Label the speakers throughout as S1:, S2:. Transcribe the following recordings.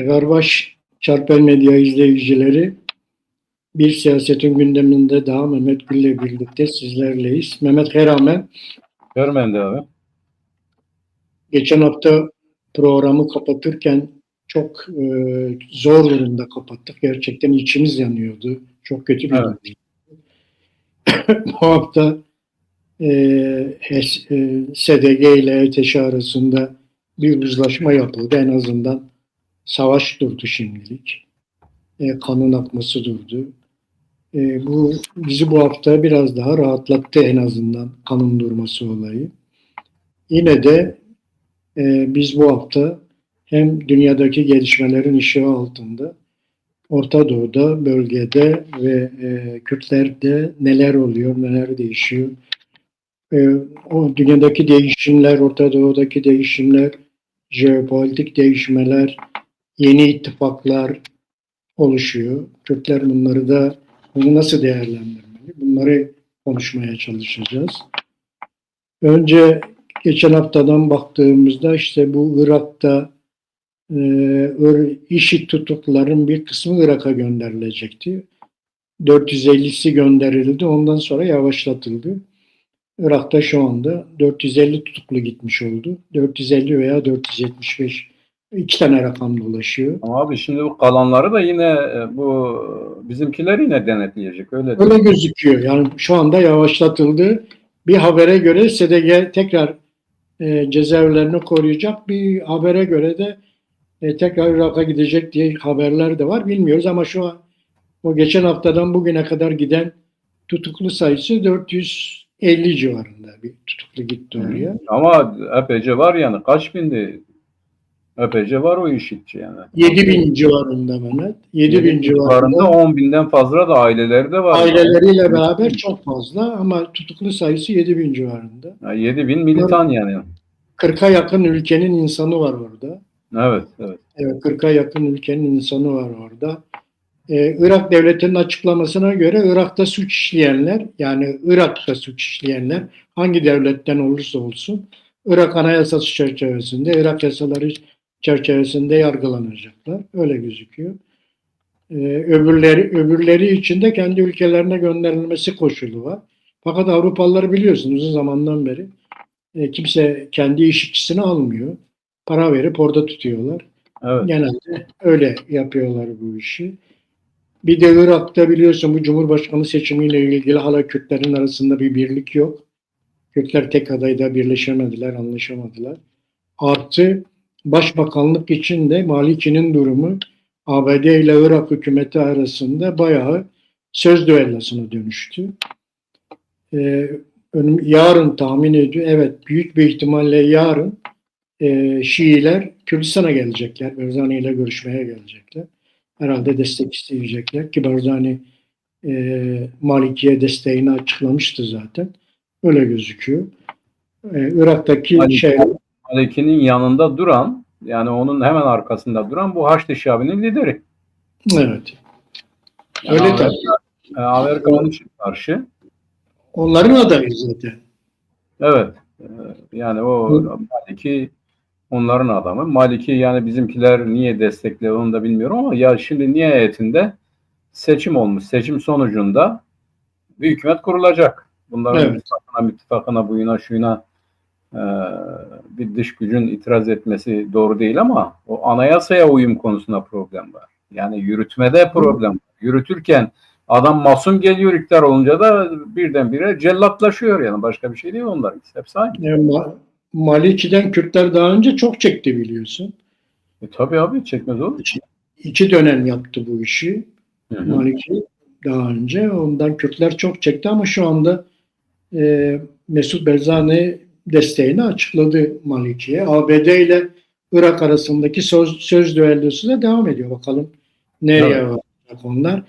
S1: Garbaş Çarpel Medya izleyicileri, bir siyasetin gündeminde daha Mehmet Gül'le birlikte sizlerleyiz. Mehmet Heramen,
S2: Görmem de abi.
S1: geçen hafta programı kapatırken çok zor durumda kapattık. Gerçekten içimiz yanıyordu. Çok kötü bir durum. Bu hafta SDG ile ETŞ arasında bir uzlaşma yapıldı. En azından savaş durdu şimdilik. Kanın akması durdu. Bizi bu hafta biraz daha rahatlattı, en azından kanın durması olayı. Yine de biz bu hafta hem dünyadaki gelişmelerin ışığı altında, Orta Doğu'da, bölgede ve Kürtlerde neler oluyor, neler değişiyor, o dünyadaki değişimler, Orta Doğu'daki değişimler, jeopolitik değişmeler, yeni ittifaklar oluşuyor. Kürtler bunu nasıl değerlendirmeli? Bunları konuşmaya çalışacağız. Önce geçen haftadan baktığımızda işte bu Irak'ta IŞİD tutukluların bir kısmı Irak'a gönderilecekti. 450'si gönderildi. Ondan sonra yavaşlatıldı. Irak'ta şu anda 450 tutuklu gitmiş oldu. 450 veya 475. İki tane rakam dolaşıyor.
S2: Ama abi şimdi bu kalanları da yine bu bizimkiler yine denetleyecek.
S1: Öyle gözüküyor. Yani şu anda yavaşlatıldı. Bir habere göre SDG tekrar cezaevlerini koruyacak. Bir habere göre de tekrar Irak'a gidecek diye haberler de var. Bilmiyoruz ama şu an o geçen haftadan bugüne kadar giden tutuklu sayısı 450 civarında bir tutuklu gitti oraya.
S2: Ama epeyce var yani. Kaç bindi? Epeyce var o IŞİD'ci yani.
S1: 7.000 civarında Mehmet. 7.000 civarında.
S2: 10.000'den fazla da aileleri de var.
S1: Aileleriyle beraber çok fazla ama tutuklu sayısı 7.000 civarında.
S2: 7.000 militan yani.
S1: 40'a yakın ülkenin insanı var orada.
S2: Evet, evet.
S1: Evet, 40'a yakın ülkenin insanı var orada. Irak devletinin açıklamasına göre Irak'ta suç işleyenler, yani Irak'ta suç işleyenler hangi devletten olursa olsun Irak Anayasası çerçevesinde, Irak yasaları çerçevesinde yargılanacaklar. Öyle gözüküyor. Öbürleri için de kendi ülkelerine gönderilmesi koşulu var. Fakat Avrupalıları biliyorsunuz uzun zamandan beri kimse kendi işçisini almıyor. Para verip orada tutuyorlar.
S2: Evet.
S1: Genelde öyle yapıyorlar bu işi. Bir de Irak'ta biliyorsun bu Cumhurbaşkanı seçimiyle ilgili hala Kürtlerin arasında bir birlik yok. Kürtler tek adayda birleşemediler, anlaşamadılar. Artı Başbakanlık için de Maliki'nin durumu ABD ile Irak hükümeti arasında bayağı söz düellosuna dönüştü. Yarın tahmin ediyor, evet büyük bir ihtimalle yarın Şiiler Kürdistan'a gelecekler. Barzani ile görüşmeye gelecekler. Herhalde destek isteyecekler ki Barzani Maliki'ye desteğini açıklamıştı zaten. Öyle gözüküyor. Irak'taki
S2: Maliki'nin yanında duran, yani onun hemen arkasında duran bu Haçlı Şabi'nin lideri.
S1: Evet.
S2: Yani öyle tabii. Amerika onun için karşı.
S1: Onların adayı zaten.
S2: Evet. Yani o Maliki onların adamı. Maliki yani bizimkiler niye destekliyor onu da bilmiyorum ama ya şimdi nihayetinde seçim olmuş. Seçim sonucunda bir hükümet kurulacak. Bunların ittifakına, buyuna, şuyuna bir dış gücün itiraz etmesi doğru değil ama o anayasaya uyum konusunda problem var. Yani yürütmede problem var. Yürütürken adam masum geliyor, iktidar olunca da birdenbire cellatlaşıyor yani. Başka bir şey değil onlar. Hepsi aynı.
S1: Maliki'den Kürtler daha önce çok çekti biliyorsun.
S2: Tabii abi, çekmez olur.
S1: 2 dönem yaptı bu işi. Maliki daha önce. Ondan Kürtler çok çekti ama şu anda Mesut Barzani desteğini açıkladı Maliki'ye. ABD ile Irak arasındaki söz düellosu da devam ediyor. Bakalım nereye varacak onlar.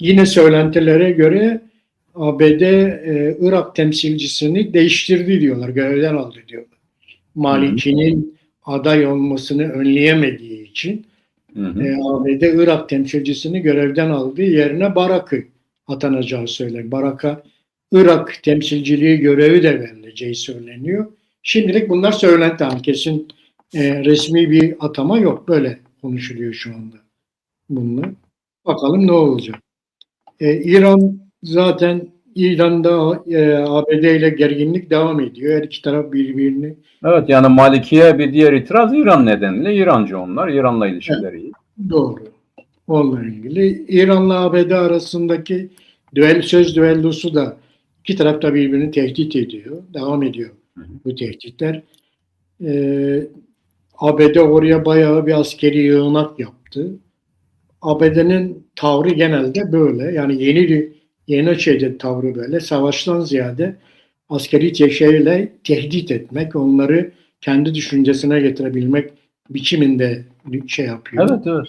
S1: Yine söylentilere göre ABD Irak temsilcisini değiştirdi diyorlar. Görevden aldı diyorlar. Maliki'nin aday olmasını önleyemediği için ABD Irak temsilcisini görevden aldığı yerine Barak'ı atanacağı söylenir. Barak'a Irak temsilciliği görevi de verileceği söyleniyor. Şimdilik bunlar söylenti. Kesin resmi bir atama yok. Böyle konuşuluyor şu anda bunlar. Bakalım ne olacak. İran zaten İran'da ABD ile gerginlik devam ediyor. Her iki taraf birbirini.
S2: Evet, yani Maliki'ye bir diğer itiraz İran nedeniyle. İrancı onlar. İran'la ilişkileri iyi.
S1: Doğru. Onunla ilgili. İran'la ABD arasındaki söz düellosu da iki taraf da birbirini tehdit ediyor. Devam ediyor bu tehditler. ABD oraya bayağı bir askeri yığınak yaptı. ABD'nin tavrı genelde böyle. Yani yeni şeyde tavrı böyle. Savaştan ziyade askeri şeyle tehdit etmek, onları kendi düşüncesine getirebilmek biçiminde şey yapıyor.
S2: Evet, evet.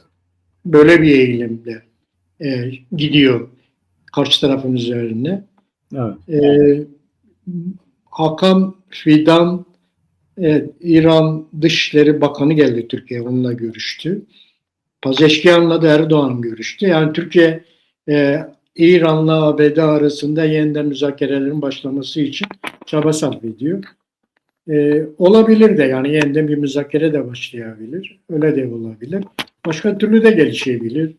S1: Böyle bir eğilimde gidiyor karşı tarafın üzerine.
S2: Evet.
S1: Hakan Fidan İran Dışişleri Bakanı geldi Türkiye'ye, onunla görüştü. Pazeşkian'la da Erdoğan görüştü. Yani Türkiye İran'la ABD arasında yeniden müzakerelerin başlaması için çaba sarf ediyor. Olabilir de, yani yeniden bir müzakere de başlayabilir. Öyle de olabilir. Başka türlü de gelişebilir.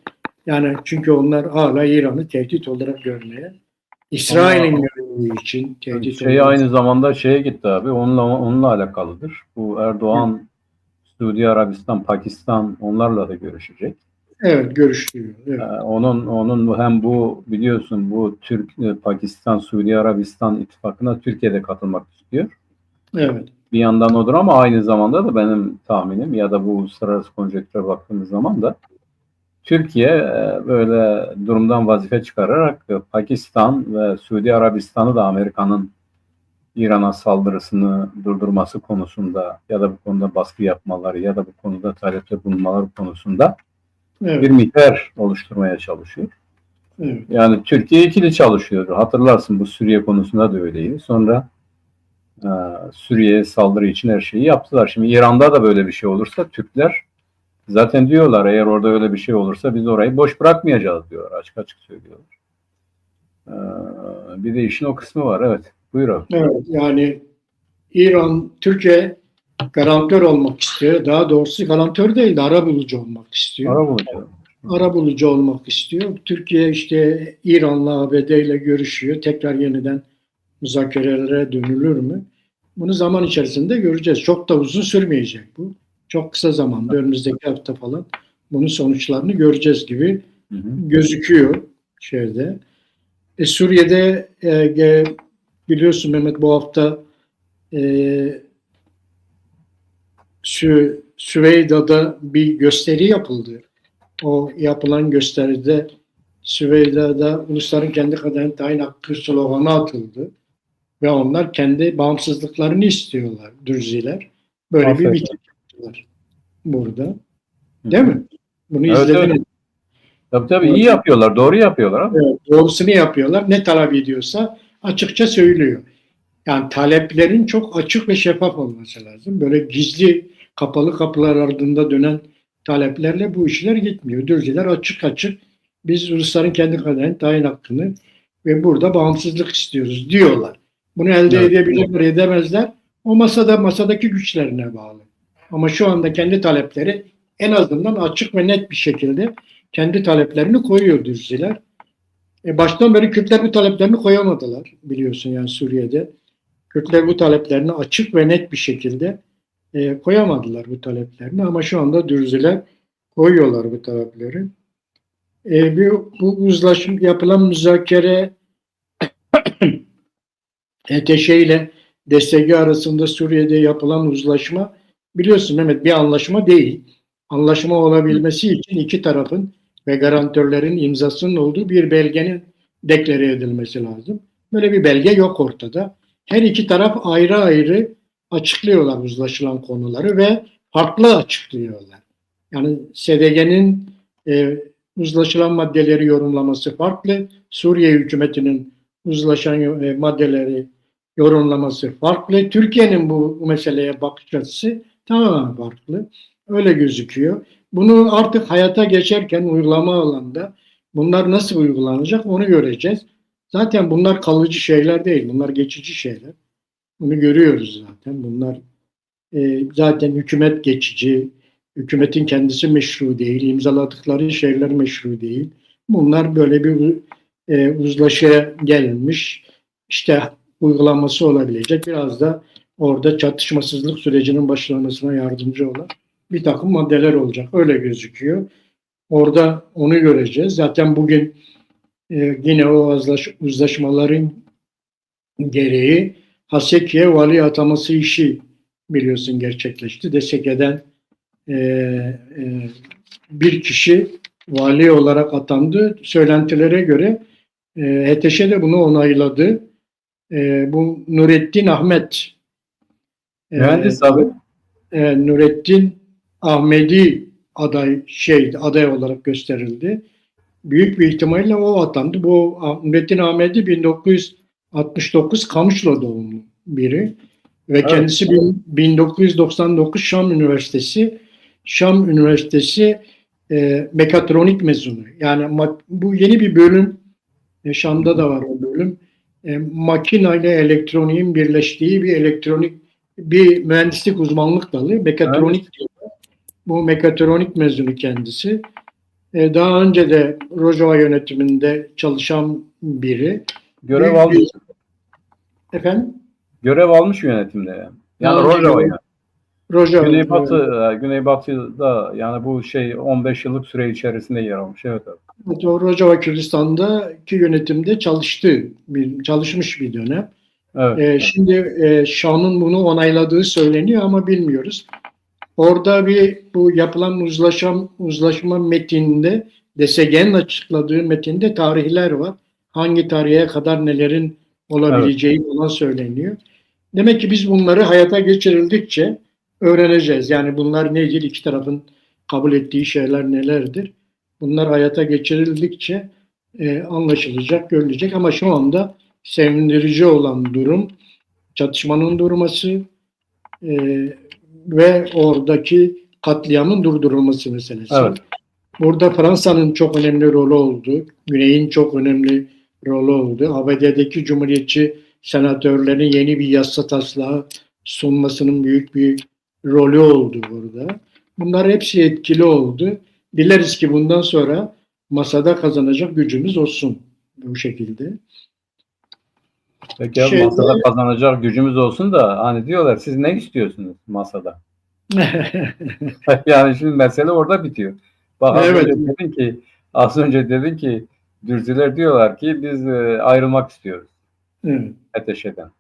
S1: Yani çünkü onlar hala İran'ı tehdit olarak görmeye, İsrail'in görüldüğü için tehdit olarak.
S2: Aynı zamanda gitti abi. Onunla alakalıdır. Bu Erdoğan, Suudi Arabistan, Pakistan, onlarla da görüşecek.
S1: Evet, görüşüyor. Evet.
S2: Onun hem bu biliyorsun bu Pakistan, Suudi Arabistan ittifakına Türkiye'de katılmak istiyor.
S1: Evet.
S2: Bir yandan odur ama aynı zamanda da benim tahminim ya da bu uluslararası konjonktüre baktığımız zaman da Türkiye böyle durumdan vazife çıkararak Pakistan ve Suudi Arabistan'ı da Amerika'nın İran'a saldırısını durdurması konusunda ya da bu konuda baskı yapmaları ya da bu konuda talepte bulunmaları konusunda bir mihver oluşturmaya çalışıyor.
S1: Evet.
S2: Yani Türkiye ikili çalışıyor. Hatırlarsın bu Suriye konusunda da öyleydi. Sonra Suriye'ye saldırı için her şeyi yaptılar. Şimdi İran'da da böyle bir şey olursa Türkler zaten diyorlar, eğer orada öyle bir şey olursa biz orayı boş bırakmayacağız diyorlar. Açık açık söylüyorlar. Bir de işin o kısmı var. Evet. Buyur abi.
S1: Evet, yani Türkiye garantör olmak istiyor. Daha doğrusu garantör değil de arabulucu olmak istiyor. Arabulucu olmak istiyor. Türkiye işte İran'la ABD ile görüşüyor. Tekrar yeniden müzakerelere dönülür mü? Bunu zaman içerisinde göreceğiz. Çok da uzun sürmeyecek bu. Çok kısa zamanda, önümüzdeki hafta falan bunun sonuçlarını göreceğiz gibi gözüküyor şeyde. Suriye'de biliyorsun Mehmet, bu hafta Süveyda'da bir gösteri yapıldı. O yapılan gösteride Süveyda'da ulusların kendi kaderine tayin hakkı sloganı atıldı. Ve onlar kendi bağımsızlıklarını istiyorlar, Dürziler. Böyle bir miting yaptılar burada. Değil mi? Bunu izlediniz.
S2: Evet. Tabii iyi yapıyorlar, doğru yapıyorlar. Abi.
S1: Evet, doğrusunu yapıyorlar. Ne talep ediyorsa açıkça söylüyor. Yani taleplerin çok açık ve şeffaf olması lazım. Böyle gizli, kapalı kapılar ardında dönen taleplerle bu işler gitmiyor. Dürziler açık açık biz ulusların kendi kaderine tayin hakkını ve burada bağımsızlık istiyoruz diyorlar. Bunu elde edebilirler, edemezler. O masadaki güçlerine bağlı. Ama şu anda kendi talepleri en azından açık ve net bir şekilde kendi taleplerini koyuyor Dürziler. Baştan beri Kürtler bu taleplerini koyamadılar, biliyorsun yani Suriye'de. Kürtler bu taleplerini açık ve net bir şekilde koyamadılar bu taleplerini, ama şu anda Dürziler koyuyorlar bu talepleri. Bu uzlaşma, yapılan müzakere HTŞ ile DSG arasında Suriye'de yapılan uzlaşma, biliyorsun Mehmet, bir anlaşma değil. Anlaşma olabilmesi için iki tarafın ve garantörlerin imzasının olduğu bir belgenin deklare edilmesi lazım. Böyle bir belge yok ortada. Her iki taraf ayrı ayrı açıklıyorlar uzlaşılan konuları ve farklı açıklıyorlar. Yani SDG'nin uzlaşılan maddeleri yorumlaması farklı, Suriye hükümetinin uzlaşan maddeleri yorumlaması farklı, Türkiye'nin bu meseleye bakış açısı tamamen farklı. Öyle gözüküyor. Bunu artık hayata geçerken uygulama alanda bunlar nasıl uygulanacak onu göreceğiz. Zaten bunlar kalıcı şeyler değil, bunlar geçici şeyler. Bunu görüyoruz zaten. Bunlar zaten hükümet geçici, Hükümetin kendisi meşru değil, imzaladıkları şeyler meşru değil. Bunlar böyle bir uzlaşıya gelmiş, işte uygulaması olabilecek, biraz da orada çatışmasızlık sürecinin başlamasına yardımcı olan bir takım maddeler olacak. Öyle gözüküyor. Orada onu göreceğiz. Zaten bugün yine o uzlaşmaların gereği Haseki'ye vali ataması işi biliyorsun gerçekleşti. Deseke'den e, bir kişi vali olarak atandı. Söylentilere göre HTŞ de bunu onayladı. Bu Nurettin Ahmet
S2: Mühendis abi.
S1: Nurettin Ahmedi aday olarak gösterildi. Büyük bir ihtimalle o atandı. Bu Nurettin Ahmedi 1969 Kamışlo doğumlu biri ve kendisi 1999 Şam Üniversitesi mekatronik mezunu. Yani bu yeni bir bölüm. Şam'da da var o bölüm. Makina ile elektroniğin birleştiği bir mühendislik uzmanlık dalı. Mekatronik diyorlar. Bu mekatronik mezunu kendisi. Daha önce de Rojava yönetiminde çalışan biri.
S2: Görev almış.
S1: Efendim?
S2: Görev almış yönetimde yani. Yani Rojava yani.
S1: Rojava.
S2: Güneybatı'da yani bu 15 yıllık süre içerisinde yer almış. Evet abi.
S1: Evet, o Rojava Kürdistan'daki yönetimde çalışmış bir dönem.
S2: Evet.
S1: Şimdi Şam'ın bunu onayladığı söyleniyor ama bilmiyoruz. Orada bu yapılan uzlaşma metninde, DSG'nin açıkladığı metinde tarihler var. Hangi tarihe kadar nelerin olabileceği falan söyleniyor. Demek ki biz bunları hayata geçirildikçe öğreneceğiz. Yani bunlar nedir? İki tarafın kabul ettiği şeyler nelerdir? Bunlar hayata geçirildikçe anlaşılacak, görülecek. Ama şu anda sevindirici olan durum çatışmanın durması ve oradaki katliamın durdurulması meselesi.
S2: Evet.
S1: Burada Fransa'nın çok önemli rolü oldu. Güney'in çok önemli rolü oldu. ABD'deki Cumhuriyetçi senatörlerin yeni bir yasa taslağı sunmasının büyük bir rolü oldu burada. Bunlar hepsi etkili oldu. Dileriz ki bundan sonra masada kazanacak gücümüz olsun bu şekilde.
S2: Peki masada kazanacak gücümüz olsun da hani diyorlar siz ne istiyorsunuz masada? Yani şimdi mesele orada bitiyor. Bak az önce dedin ki Dürziler diyorlar ki biz ayrılmak istiyoruz.
S1: Evet.
S2: HTŞ'den.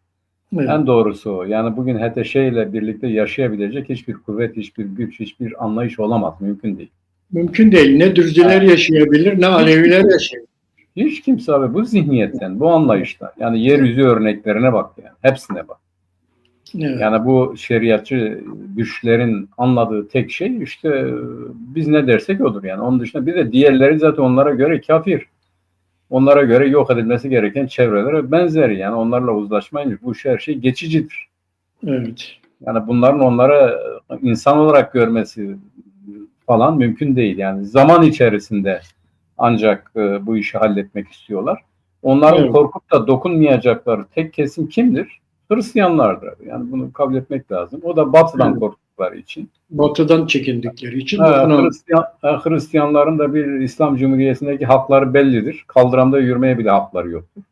S1: Evet.
S2: En doğrusu o. Yani bugün HTŞ ile birlikte yaşayabilecek hiçbir kuvvet, hiçbir güç, hiçbir anlayış olamaz. Mümkün değil.
S1: Mümkün değil. Ne Dürziler yaşayabilir, ne Aleviler yaşayabilir.
S2: Hiç kimse abi bu zihniyetten, bu anlayıştan, yani yeryüzü örneklerine bak yani. Hepsine bak.
S1: Evet.
S2: Yani bu şeriatçı güçlerin anladığı tek şey işte biz ne dersek odur yani. Onun dışında bir de diğerleri zaten onlara göre kafir. Onlara göre yok edilmesi gereken çevrelere benzer yani. Onlarla uzlaşmayınca bu her şey geçicidir.
S1: Evet.
S2: Yani bunların onlara insan olarak görmesi falan mümkün değil. Yani zaman içerisinde ancak bu işi halletmek istiyorlar. Onların korkup da dokunmayacakları tek kesim kimdir? Hristiyanlardır. Yani bunu kabul etmek lazım. O da Batı'dan korktukları için.
S1: Batı'dan çekindikleri için.
S2: Hristiyanların da bir İslam Cumhuriyeti'ndeki hakları bellidir. Kaldıramda yürümeye bile hakları yoktur.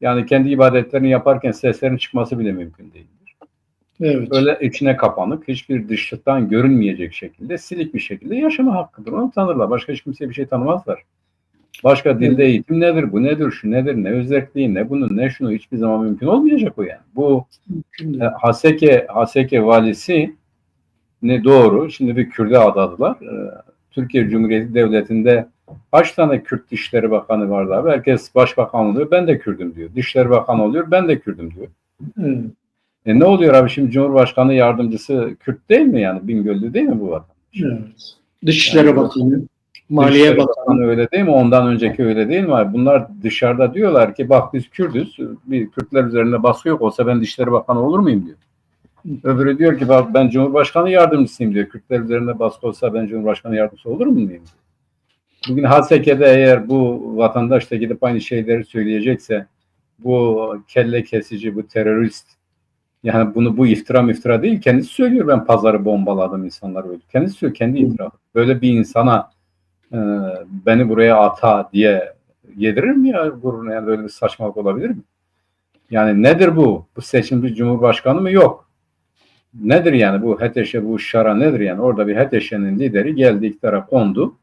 S2: Yani kendi ibadetlerini yaparken seslerin çıkması bile mümkün değildir.
S1: Evet.
S2: Öyle içine kapanık, hiçbir dıştan görünmeyecek şekilde, silik bir şekilde yaşama hakkıdır. Onu tanırlar. Başka hiç kimseye bir şey tanımazlar. Başka dilde eğitim nedir, bu nedir, şu nedir, ne özelliği, ne bunu, ne şunu hiçbir zaman mümkün olmayacak o yani. Bu Haseke valisi ne doğru, şimdi bir Kürt'e adadılar. Türkiye Cumhuriyeti Devleti'nde kaç tane Kürt Dışişleri Bakanı vardı abi? Herkes başbakan oluyor, ben de Kürt'üm diyor. Dışişleri Bakanı oluyor, ben de Kürt'üm diyor. Ne oluyor abi şimdi Cumhurbaşkanı Yardımcısı Kürt değil mi yani? Bingöllü değil mi bu vatandaş?
S1: Evet. Dışişleri Bakanı, Maliye Bakanı
S2: öyle değil mi? Ondan önceki öyle değil mi? Bunlar dışarıda diyorlar ki bak biz Kürt'üz. Bir Kürtler üzerinde baskı yok olsa ben Dışişleri Bakanı olur muyum diyor. Öbürü diyor ki bak ben Cumhurbaşkanı Yardımcısıyım diyor. Kürtler üzerinde baskı olsa ben Cumhurbaşkanı Yardımcısı olur muyum diyor. Bugün Haseke'de eğer bu vatandaş da gidip aynı şeyleri söyleyecekse bu kelle kesici, bu terörist Yani bu iftira değil. Kendisi söylüyor, ben pazarı bombaladım, insanlar öldü. Kendisi söylüyor, kendi itirafı. Böyle bir insana beni buraya ata diye yedirir mi ya gururuna? Yani böyle bir saçmalık olabilir mi? Yani nedir bu? Bu seçilmiş cumhurbaşkanı mı? Yok. Nedir yani bu HTŞ, bu şara nedir yani? Orada bir HTŞ'nin lideri geldi, iktidara kondu.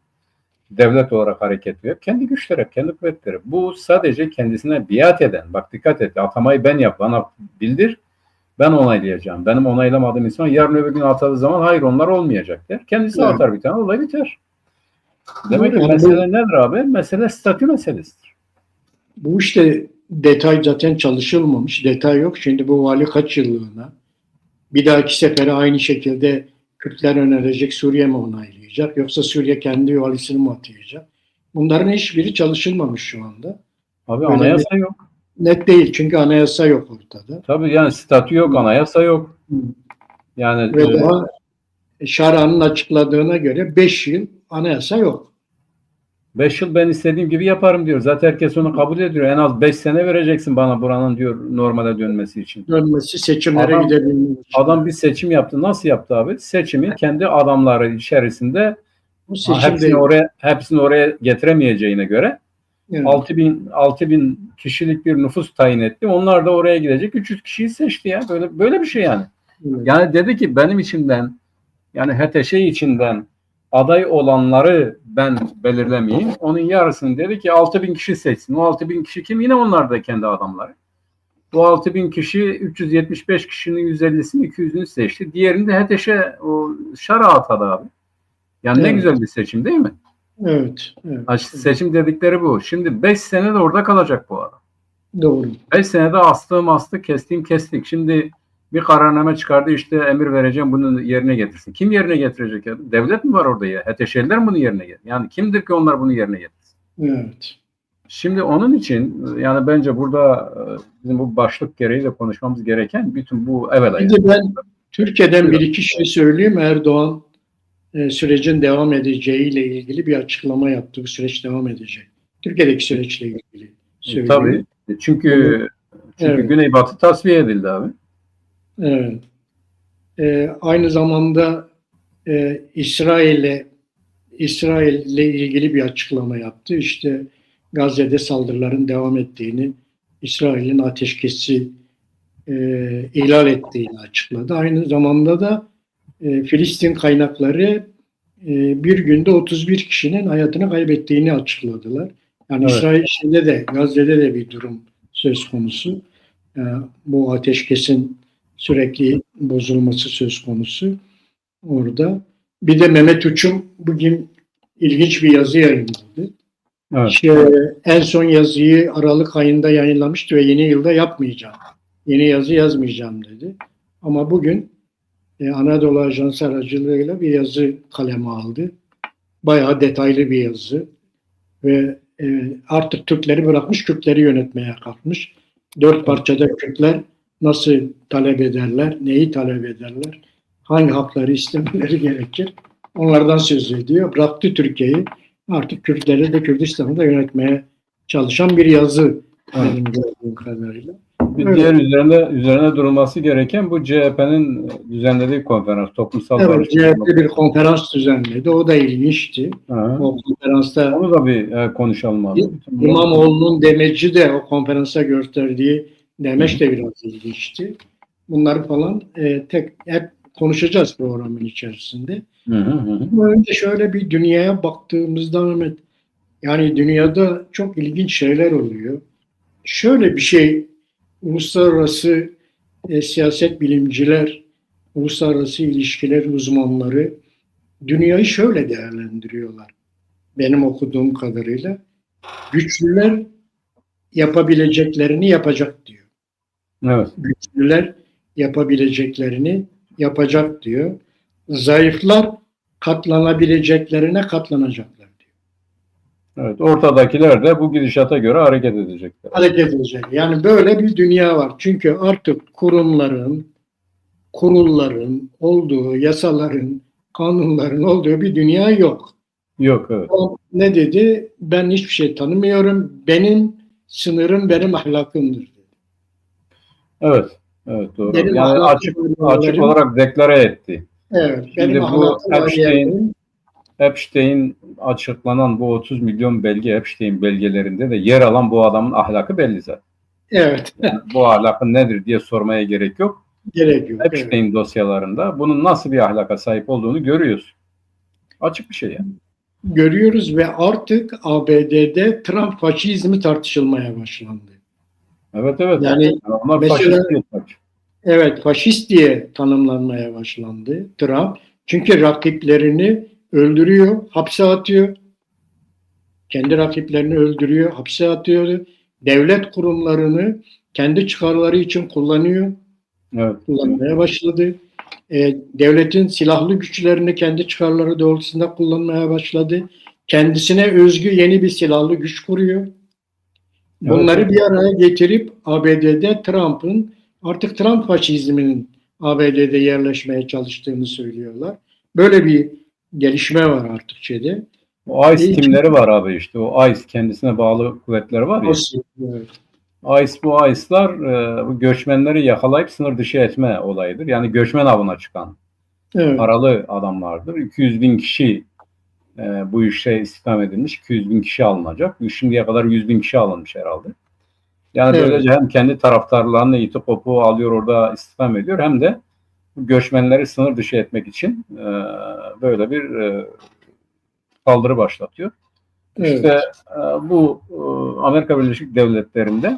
S2: Devlet olarak hareket ediyor. Kendi güçleri, kendi kuvvetleri. Bu sadece kendisine biat eden, bak dikkat et, atamayı ben yap, bana bildir, ben onaylayacağım. Benim onaylamadığım insan yarın öbür gün atadığı zaman hayır onlar olmayacak der. Kendisi
S1: Evet.
S2: atar bir tane, olay biter. Demek ki
S1: Yani
S2: mesele nedir abi? Mesele statü meselesidir.
S1: bu işte detay zaten çalışılmamış. Detay yok. Şimdi bu vali kaç yıllığına? Bir dahaki sefere aynı şekilde Kürtler önerecek, Suriye mi onaylayacak? Yoksa Suriye kendi valisini mi atayacak? Bunların hiçbiri çalışılmamış şu anda.
S2: Abi
S1: Öyle
S2: anayasa yok.
S1: net değil çünkü anayasa yok ortada.
S2: Tabii yani statü yok, anayasa yok. Yani
S1: Ve daha Şara'nın açıkladığına göre 5 yıl anayasa yok.
S2: 5 yıl ben istediğim gibi yaparım diyor. Zaten herkes onu kabul ediyor. En az 5 sene vereceksin bana buranın diyor normale dönmesi için.
S1: Dönmesi, seçimlere gidebilmesi için.
S2: Adam bir seçim yaptı. Nasıl yaptı abi? Seçimi kendi adamları içerisinde
S1: Bu seçim değil.
S2: hepsini oraya getiremeyeceğine göre
S1: Evet.
S2: 6 bin kişilik bir nüfus tayin etti. Onlar da oraya gidecek. 300 kişiyi seçti ya. Böyle bir şey yani.
S1: Evet.
S2: Yani dedi ki benim içimden, yani HTŞ içinden aday olanları ben belirlemeyeyim. Onun yarısını dedi ki 6.000 kişi seçsin. O 6.000 kişi kim? Yine onlar da kendi adamları. Bu 6.000 kişi 375 kişinin 150'sini 200'ünü seçti. Diğerini de HTŞ o şara atadı abi. Yani ne güzel bir seçim değil mi?
S1: Evet.
S2: Seçim dedikleri bu. Şimdi 5 sene de orada kalacak bu adam.
S1: Doğru.
S2: 5 senede astı, kestik. Şimdi bir kararname çıkardı, işte emir vereceğim, bunu yerine getirsin. Kim yerine getirecek ya? Devlet mi var orada ya? HTŞ'liler mi bunu yerine getirir? Yani kimdir ki onlar bunu yerine getirsin?
S1: Evet.
S2: Şimdi onun için yani bence burada bizim bu başlık gereği de konuşmamız gereken bütün bu
S1: Şimdi ben Türkiye'den bir iki şey söyleyeyim. Erdoğan sürecin devam edeceğiyle ilgili bir açıklama yaptı. Bu süreç devam edecek. Türkiye'deki süreçle ilgili söyleyeyim.
S2: Tabii. Çünkü
S1: Evet.
S2: Güneybatı tasfiye edildi abi.
S1: Evet. Aynı zamanda İsrail'le ilgili bir açıklama yaptı. İşte Gazze'de saldırıların devam ettiğini, İsrail'in ateşkesi ihlal ettiğini açıkladı. Aynı zamanda da Filistin kaynakları bir günde 31 kişinin hayatını kaybettiğini açıkladılar. Yani
S2: Evet.
S1: İsrail'de de Gazze'de de bir durum söz konusu. Bu ateşkesin sürekli bozulması söz konusu orada. Bir de Mehmet Uçum bugün ilginç bir yazı yayınladı.
S2: Evet.
S1: En son yazıyı Aralık ayında yayınlamıştı ve yeni yılda yapmayacağım. Yeni yazı yazmayacağım dedi. Ama bugün Anadolu Ajansı aracılığıyla bir yazı kaleme aldı. Bayağı detaylı bir yazı. Ve artık Türkleri bırakmış, Kürtleri yönetmeye kalkmış. 4 parçada Kürtler nasıl talep ederler, neyi talep ederler, hangi hakları istemeleri gerekir. Onlardan söz ediyor. Bıraktı Türkiye'yi. Artık Kürtleri de Kürdistan'ı da yönetmeye çalışan bir yazı benim gördüğüm kadarıyla.
S2: Bir diğer üzerine durulması gereken bu CHP'nin düzenlediği konferans, toplumsal barış.
S1: CHP bir konferans düzenledi. O da ilginçti. O konferansta
S2: onu da bir konuşalım abi.
S1: İmamoğlu'nun demeci de o konferansa gösterdiği demeç de biraz ilginçti. Bunları falan hep konuşacağız programın içerisinde. Önce şöyle bir dünyaya baktığımızda Mehmet, yani dünyada çok ilginç şeyler oluyor. Şöyle bir şey, uluslararası siyaset bilimciler, uluslararası ilişkiler uzmanları dünyayı şöyle değerlendiriyorlar. Benim okuduğum kadarıyla güçlüler yapabileceklerini yapacak diyor.
S2: Evet.
S1: Güçlüler yapabileceklerini yapacak diyor. Zayıflar katlanabileceklerine katlanacaklar diyor.
S2: Evet, ortadakiler de bu gidişata göre hareket edecekler.
S1: Hareket edecek. Yani böyle bir dünya var. Çünkü artık kurulların olduğu, yasaların, kanunların olduğu bir dünya yok.
S2: Yok, evet.
S1: O ne dedi? Ben hiçbir şey tanımıyorum. Benim sınırım benim ahlakımdır dedi.
S2: Evet. Evet, doğru.
S1: Benim
S2: Yani
S1: ahlaklı
S2: açık
S1: değerlerim,
S2: olarak deklare etti.
S1: evet, benim
S2: Şimdi bu
S1: ahlaklı değerlerim,
S2: Epstein açıklanan bu 30 milyon belge Epstein belgelerinde de yer alan bu adamın ahlakı belli zaten.
S1: evet,
S2: Yani bu ahlakın nedir diye sormaya gerek yok.
S1: gerek yok. Evet.
S2: Epstein dosyalarında bunun nasıl bir ahlaka sahip olduğunu görüyoruz. Açık bir şey yani.
S1: Görüyoruz ve artık ABD'de Trump faşizmi tartışılmaya başlandı.
S2: Evet, evet.
S1: Yani
S2: Yani onlar
S1: mesela
S2: faşist değil tabii.
S1: evet, faşist diye tanımlanmaya başlandı Trump. Çünkü rakiplerini öldürüyor, hapse atıyor. Kendi rakiplerini öldürüyor, hapse atıyor. Devlet kurumlarını kendi çıkarları için kullanıyor,
S2: Evet.
S1: kullanmaya başladı. Devletin silahlı güçlerini kendi çıkarları doğrultusunda kullanmaya başladı. Kendisine özgü yeni bir silahlı güç kuruyor.
S2: Evet,
S1: Bunları
S2: evet.
S1: bir araya getirip ABD'de Trump'ın artık Trump faşizminin ABD'de yerleşmeye çalıştığını söylüyorlar. Böyle bir gelişme var artık şeyde.
S2: O ICE
S1: İki
S2: timleri var abi işte. O ICE kendisine bağlı kuvvetler var ya.
S1: Asya, evet.
S2: Bu ICE'lar bu göçmenleri yakalayıp sınır dışı etme olayıdır. Yani göçmen avına çıkan
S1: Evet,
S2: paralı adamlardır. 200 bin kişi bu işe istihdam edilmiş. 200 bin kişi alınacak. Şimdiye kadar 100 bin kişi alınmış herhalde. Yani
S1: evet,
S2: böylece hem kendi taraftarlarını iti kopuğu alıyor orada istihdam ediyor hem de göçmenleri sınır dışı etmek için böyle bir saldırı başlatıyor. İşte
S1: evet,
S2: bu Amerika Birleşik Devletleri'nde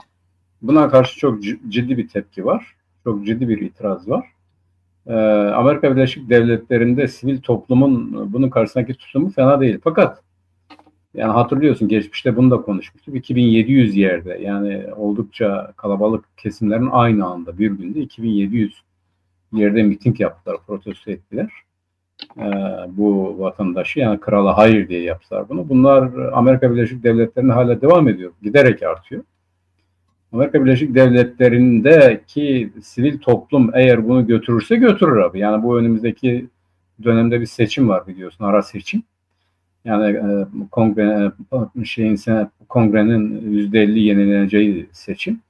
S2: buna karşı çok ciddi bir tepki var. Çok ciddi bir itiraz var. Amerika Birleşik Devletleri'nde sivil toplumun bunun karşısındaki tutumu fena değil. Fakat yani hatırlıyorsun geçmişte bunu da konuşmuştuk. 2700 yerde yani oldukça kalabalık kesimlerin aynı anda bir günde 2700 yerde miting yaptılar, protesto ettiler. Bu vatandaşı yani krala hayır diye yaptılar bunu. Bunlar Amerika Birleşik Devletleri'nde hala devam ediyor. Giderek artıyor. Amerika Birleşik Devletleri'ndeki sivil toplum eğer bunu götürürse götürür abi. Yani bu önümüzdeki dönemde bir seçim var biliyorsun, ara seçim. Yani kongrenin %50 yenileneceği seçim.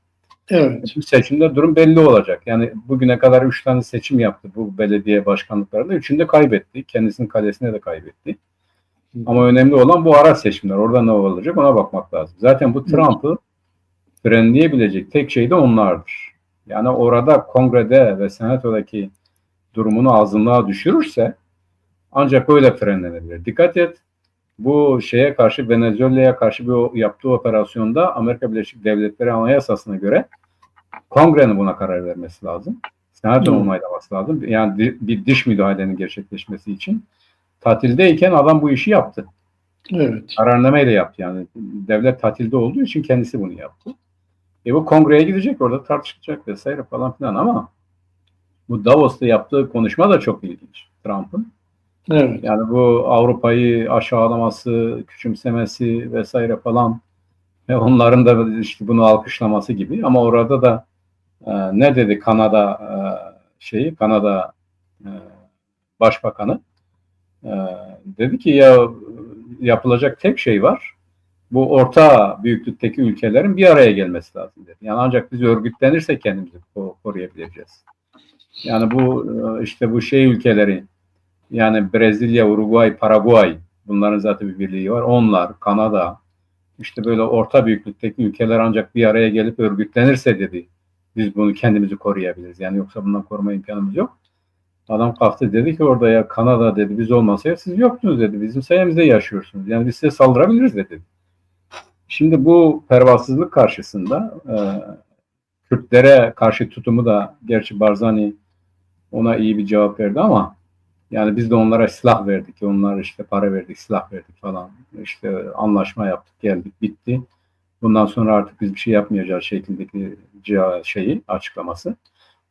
S1: evet,
S2: Bu seçimde durum belli olacak. Yani bugüne kadar 3 tane seçim yaptı bu belediye başkanlıklarında. 3'ünde kaybetti. Kendisinin kalesine de kaybetti. Ama önemli olan bu ara seçimler. Orada ne olacak ona bakmak lazım. Zaten bu Trump'ı frenleyebilecek tek şey de onlardır. Yani orada kongrede ve senatodaki durumunu azınlığa düşürürse ancak böyle frenlenebilir. Dikkat et, bu şeye karşı Venezuela'ya karşı bir yaptığı operasyonda Amerika Birleşik Devletleri Anayasası'na göre kongrenin buna karar vermesi lazım. Senatonun onaylaması lazım. Yani bir dış müdahalenin gerçekleşmesi için. Tatildeyken adam bu işi yaptı.
S1: evet,
S2: Kararnameyle yaptı yani. Devlet tatilde olduğu için kendisi bunu yaptı. Bu kongreye gidecek, orada tartışılacak vesaire falan filan ama bu Davos'ta yaptığı konuşma da çok ilginç Trump'ın.
S1: evet,
S2: Yani bu Avrupa'yı aşağılaması, küçümsemesi vesaire falan ve onların da işte bunu alkışlaması gibi ama orada da ne dedi Kanada e, Başbakanı e, dedi ki ya yapılacak tek şey var. Bu orta büyüklükteki ülkelerin bir araya gelmesi lazım dedi. Yani ancak biz örgütlenirsek kendimizi koruyabileceğiz. Yani bu işte bu ülkeleri yani Brezilya, Uruguay, Paraguay bunların zaten bir birliği var. Onlar, Kanada işte böyle orta büyüklükteki ülkeler ancak bir araya gelip örgütlenirse dedi. Biz bunu kendimizi koruyabiliriz. Yani yoksa bundan koruma imkanımız yok. Adam kalktı dedi ki orada ya Kanada dedi biz olmasaydı siz yoktunuz dedi. Bizim sayemizde yaşıyorsunuz. Yani biz size saldırabiliriz dedi. Şimdi bu pervasızlık karşısında Kürtlere karşı tutumu da gerçi Barzani ona iyi bir cevap verdi ama yani biz de onlara silah verdik. Onlar işte para verdik, silah verdik falan. İşte anlaşma yaptık, geldik, bitti. Bundan sonra artık biz bir şey yapmayacağız şeklindeki açıklaması.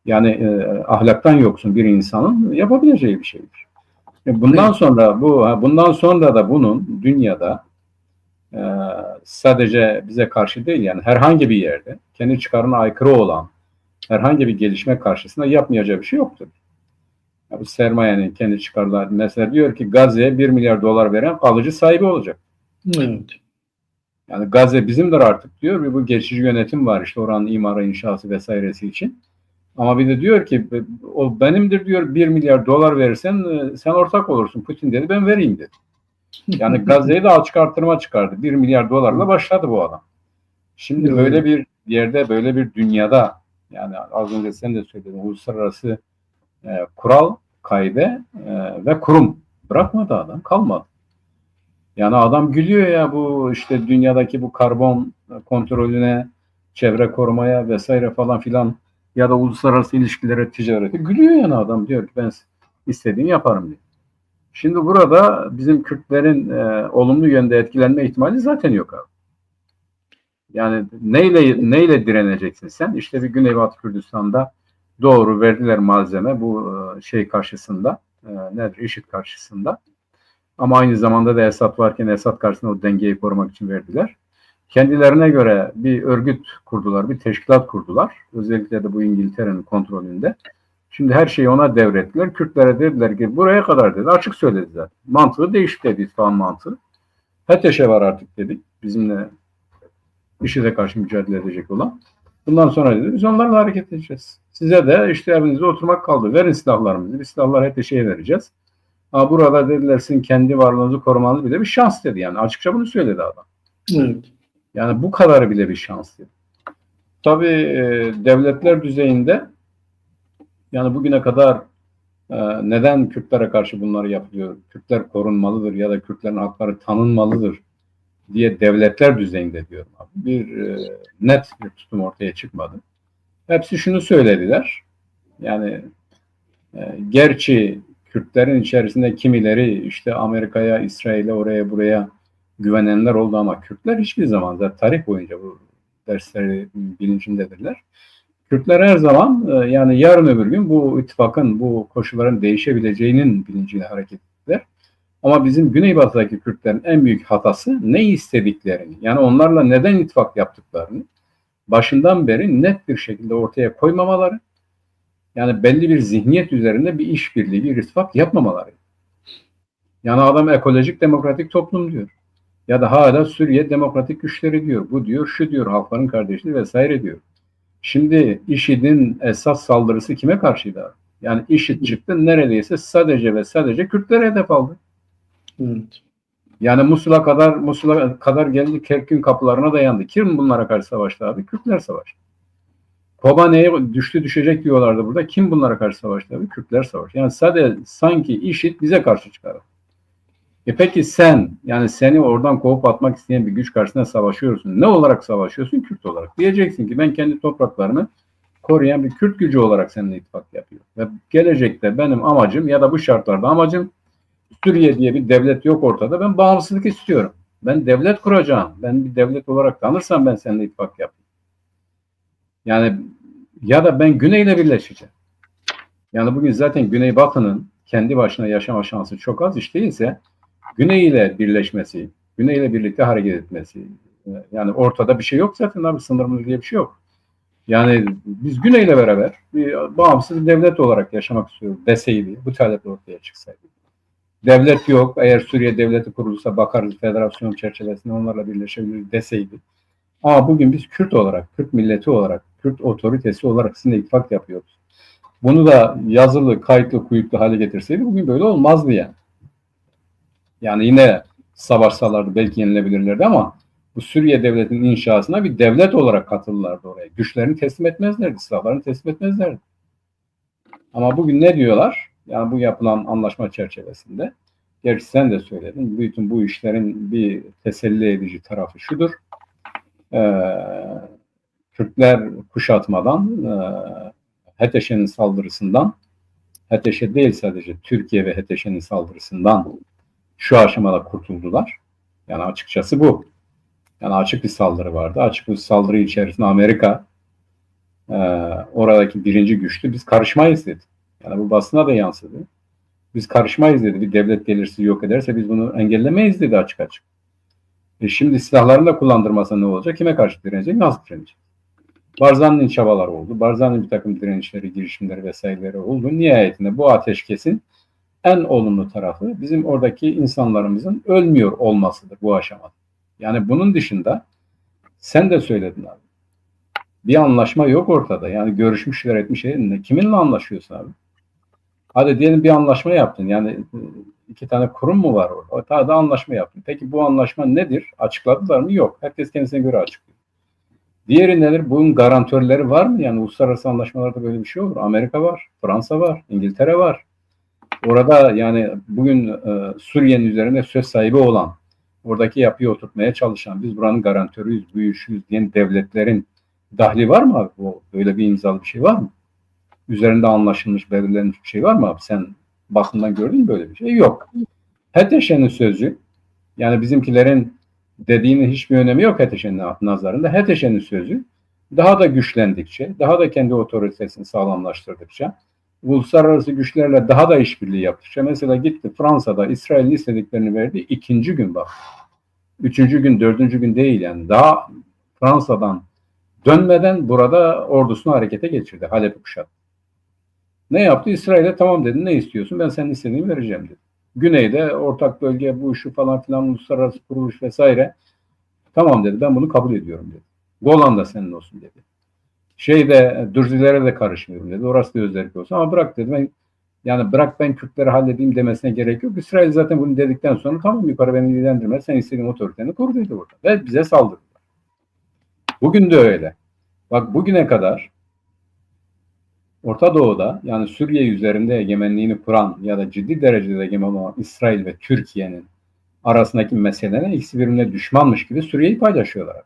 S2: Yani ahlaktan yoksun bir insanın yapabileceği bir şeydir.
S1: evet,
S2: Bundan sonra da bunun dünyada sadece bize karşı değil yani herhangi bir yerde kendi çıkarına aykırı olan herhangi bir gelişme karşısında yapmayacağı bir şey yoktur. Ya bu sermayenin kendi çıkarları mesela diyor ki Gazze'ye 1 milyar dolar veren alıcı sahibi olacak.
S1: evet,
S2: Yani Gazze bizimdir artık diyor ve bu geçici yönetim var işte oranın imarı inşası vesairesi için. Ama bir de diyor ki o benimdir diyor, 1 milyar dolar verirsen sen ortak olursun. Putin dedi, ben vereyim dedi. Yani Gazze'yi de açık artırma çıkardı. 1 milyar dolarla başladı bu adam. Şimdi
S1: Doğru.
S2: böyle bir yerde, böyle bir dünyada, yani az önce sen de söyledin, uluslararası kural, kaide ve kurum bırakmadı adam, kalmadı. Yani adam gülüyor ya, bu işte dünyadaki bu karbon kontrolüne, çevre korumaya vesaire falan filan, ya da uluslararası ilişkilere, ticarete gülüyor yani adam, diyor ki ben istediğimi yaparım diyor. Şimdi burada bizim Kürtlerin olumlu yönde etkilenme ihtimali zaten yok abi. Yani neyle direneceksin sen? İşte bir Güneybatı Kürdistan'da doğru verdiler malzeme bu şey karşısında, nedir, IŞİD karşısında. Ama aynı zamanda da Esad varken Esad karşısında o dengeyi korumak için verdiler. Kendilerine göre bir örgüt kurdular, bir teşkilat kurdular. Özellikle de bu İngiltere'nin kontrolünde. Şimdi her şeyi ona devrettiler. Kürtlere dediler ki buraya kadar dedi. Açık söylediler. Mantığı değişti dedi, İttifakın mantığı. HETEŞ'e var artık dedik. Bizimle IŞİD'e karşı mücadele edecek olan. Bundan sonra dedi biz onlarla hareket edeceğiz. Size de işte evinizde oturmak kaldı. Verin silahlarımızı. Biz silahları HETEŞ'e vereceğiz. Ha, burada dediler sizin kendi varlığınızı korumanız bile bir şans dedi yani. Açıkça bunu söyledi adam.
S1: Evet.
S2: Yani bu kadarı bile bir şans dedi. Tabii devletler düzeyinde yani bugüne kadar neden Kürtlere karşı bunları yapılıyor? Kürtler korunmalıdır ya da Kürtlerin hakları tanınmalıdır diye devletler düzeyinde diyorum abi. Net bir tutum ortaya çıkmadı. Hepsi şunu söylediler. Yani gerçi Kürtlerin içerisinde kimileri işte Amerika'ya, İsrail'e, oraya buraya güvenenler oldu ama Kürtler hiçbir zaman, zaten tarih boyunca bu dersleri bilincindedirler. Kürtler her zaman yani yarın öbür gün bu ittifakın, bu koşulların değişebileceğinin bilinciyle hareket ettiler. Ama bizim Güneybatı'daki Kürtlerin en büyük hatası ne istediklerini, yani onlarla neden ittifak yaptıklarını başından beri net bir şekilde ortaya koymamaları, yani belli bir zihniyet üzerinde bir işbirliği, bir ittifak yapmamaları. Yani adam ekolojik demokratik toplum diyor. Ya da hala Suriye demokratik güçleri diyor. Bu diyor, şu diyor, halkların kardeşliği vesaire diyor. Şimdi IŞİD'in esas saldırısı kime karşıydı abi? Yani IŞİD çıktı, neredeyse sadece ve sadece Kürtlere hedef aldı.
S1: Evet.
S2: Yani Musul'a kadar geldi, Kerkük'ün kapılarına dayandı. Kim bunlara karşı savaştı abi? Kürtler savaştı. Kobane'ye düşecek diyorlardı burada. Kim bunlara karşı savaştı abi? Kürtler savaştı. Yani sadece sanki IŞİD bize karşı çıkar. Peki sen, yani seni oradan kovup atmak isteyen bir güç karşısında savaşıyorsun. Ne olarak savaşıyorsun? Kürt olarak. Diyeceksin ki ben kendi topraklarımı koruyan bir Kürt gücü olarak seninle ittifak yapıyorum. Ve gelecekte benim amacım ya da bu şartlarda amacım, Suriye diye bir devlet yok ortada. Ben bağımsızlık istiyorum. Ben devlet kuracağım. Ben bir devlet olarak tanırsam ben seninle ittifak yapayım. Yani ya da ben Güney'le birleşeceğim. Yani bugün zaten Güneybatı'nın kendi başına yaşama şansı çok az, hiç değilse Güney ile birleşmesi, Güney ile birlikte hareket etmesi. Yani ortada bir şey yok zaten abi, sınırımız diye bir şey yok. Yani biz Güney ile beraber bir bağımsız bir devlet olarak yaşamak istiyoruz deseydi, bu talep ortaya çıksaydı. Devlet yok, eğer Suriye devleti kurulursa bakarız federasyon çerçevesinde onlarla birleşebiliriz deseydi. Ama bugün biz Kürt olarak, Kürt milleti olarak, Kürt otoritesi olarak sizinle ittifak yapıyoruz. Bunu da yazılı, kayıtlı, kuyutlu hale getirseydi bugün böyle olmazdı yani. Yani yine savaşsalardı belki yenilebilirlerdi ama bu Suriye devletinin inşasına bir devlet olarak katılırlardı oraya. Güçlerini teslim etmezlerdi, silahlarını teslim etmezlerdi. Ama bugün ne diyorlar? Yani bu yapılan anlaşma çerçevesinde, gerçi sen de söyledin, bütün bu işlerin bir teselli edici tarafı şudur. Kürtler kuşatmadan, HETEŞ'in saldırısından, HETEŞ'e değil sadece Türkiye ve HETEŞ'in saldırısından şu aşamada kurtuldular. Yani açıkçası bu. Yani açık bir saldırı vardı. Açık bir saldırı içerisinde Amerika oradaki birinci güçtü. Biz karışmayız dedi. Yani bu basına da yansıdı. Biz karışmayız dedi. Bir devlet gelirse yok ederse biz bunu engellemeyiz dedi açık açık. Şimdi silahlarını da kullandırmasa ne olacak? Kime karşı direnecek? Nasıl direnecek? Barzani'nin çabaları oldu. Barzani'nin bir takım direnişleri, girişimleri vesaireleri oldu. Nihayetinde bu ateşkesin en olumlu tarafı bizim oradaki insanlarımızın ölmüyor olmasıdır bu aşamada. Yani bunun dışında sen de söyledin abi. Bir anlaşma yok ortada. Yani görüşmüşler etmişler. Kiminle anlaşıyorsun abi? Hadi diyelim bir anlaşma yaptın. Yani iki tane kurum mu var orada? O tane anlaşma yaptın. Peki bu anlaşma nedir? Açıkladılar mı? Yok. Herkes kendisine göre açıklıyor. Diğeri nedir? Bunun garantörleri var mı? Yani uluslararası anlaşmalarda böyle bir şey olur. Amerika var, Fransa var, İngiltere var. Orada yani bugün Suriye'nin üzerinde söz sahibi olan, oradaki yapıyı oturtmaya çalışan, biz buranın garantörüyüz, bu işiz diyen devletlerin dahli var mı abi? Böyle bir imzalı bir şey var mı? Üzerinde anlaşılmış, belirlenmiş bir şey var mı abi? Sen bakımdan gördün mü böyle bir şey? Yok. HTŞ'nin sözü, yani bizimkilerin dediğinin hiçbir önemi yok HTŞ'nin nazarında. HTŞ'nin sözü daha da güçlendikçe, daha da kendi otoritesini sağlamlaştırdıkça, uluslararası güçlerle daha da işbirliği yaptıkça, mesela gitti Fransa'da İsrail'in istediklerini verdi. İkinci gün bak. Üçüncü gün, dördüncü gün değil yani. Daha Fransa'dan dönmeden burada ordusunu harekete geçirdi. Halep'i kuşattı. Ne yaptı? İsrail'e tamam dedi. Ne istiyorsun? Ben senin istediğini vereceğim dedi. Güneyde ortak bölge, bu şu falan filan, uluslararası kuruluş vesaire. Tamam dedi. Ben bunu kabul ediyorum dedi. Golan da senin olsun dedi. Dürzilere de karışmıyorum dedi. Orası da özellik olsun. Ama bırak dedi. Bırak ben Kürtleri halledeyim demesine gerek yok. İsrail zaten bunu dedikten sonra tamam, yukarı beni ilgilendirmez. Sen istediğin otoriteni kur dedi burada. Ve bize saldırdılar. Bugün de öyle. Bak bugüne kadar Orta Doğu'da, yani Suriye üzerinde egemenliğini kuran ya da ciddi derecede egemen olan İsrail ve Türkiye'nin arasındaki meseleler ikisi birbirine düşmanmış gibi Suriye'yi paylaşıyorlar.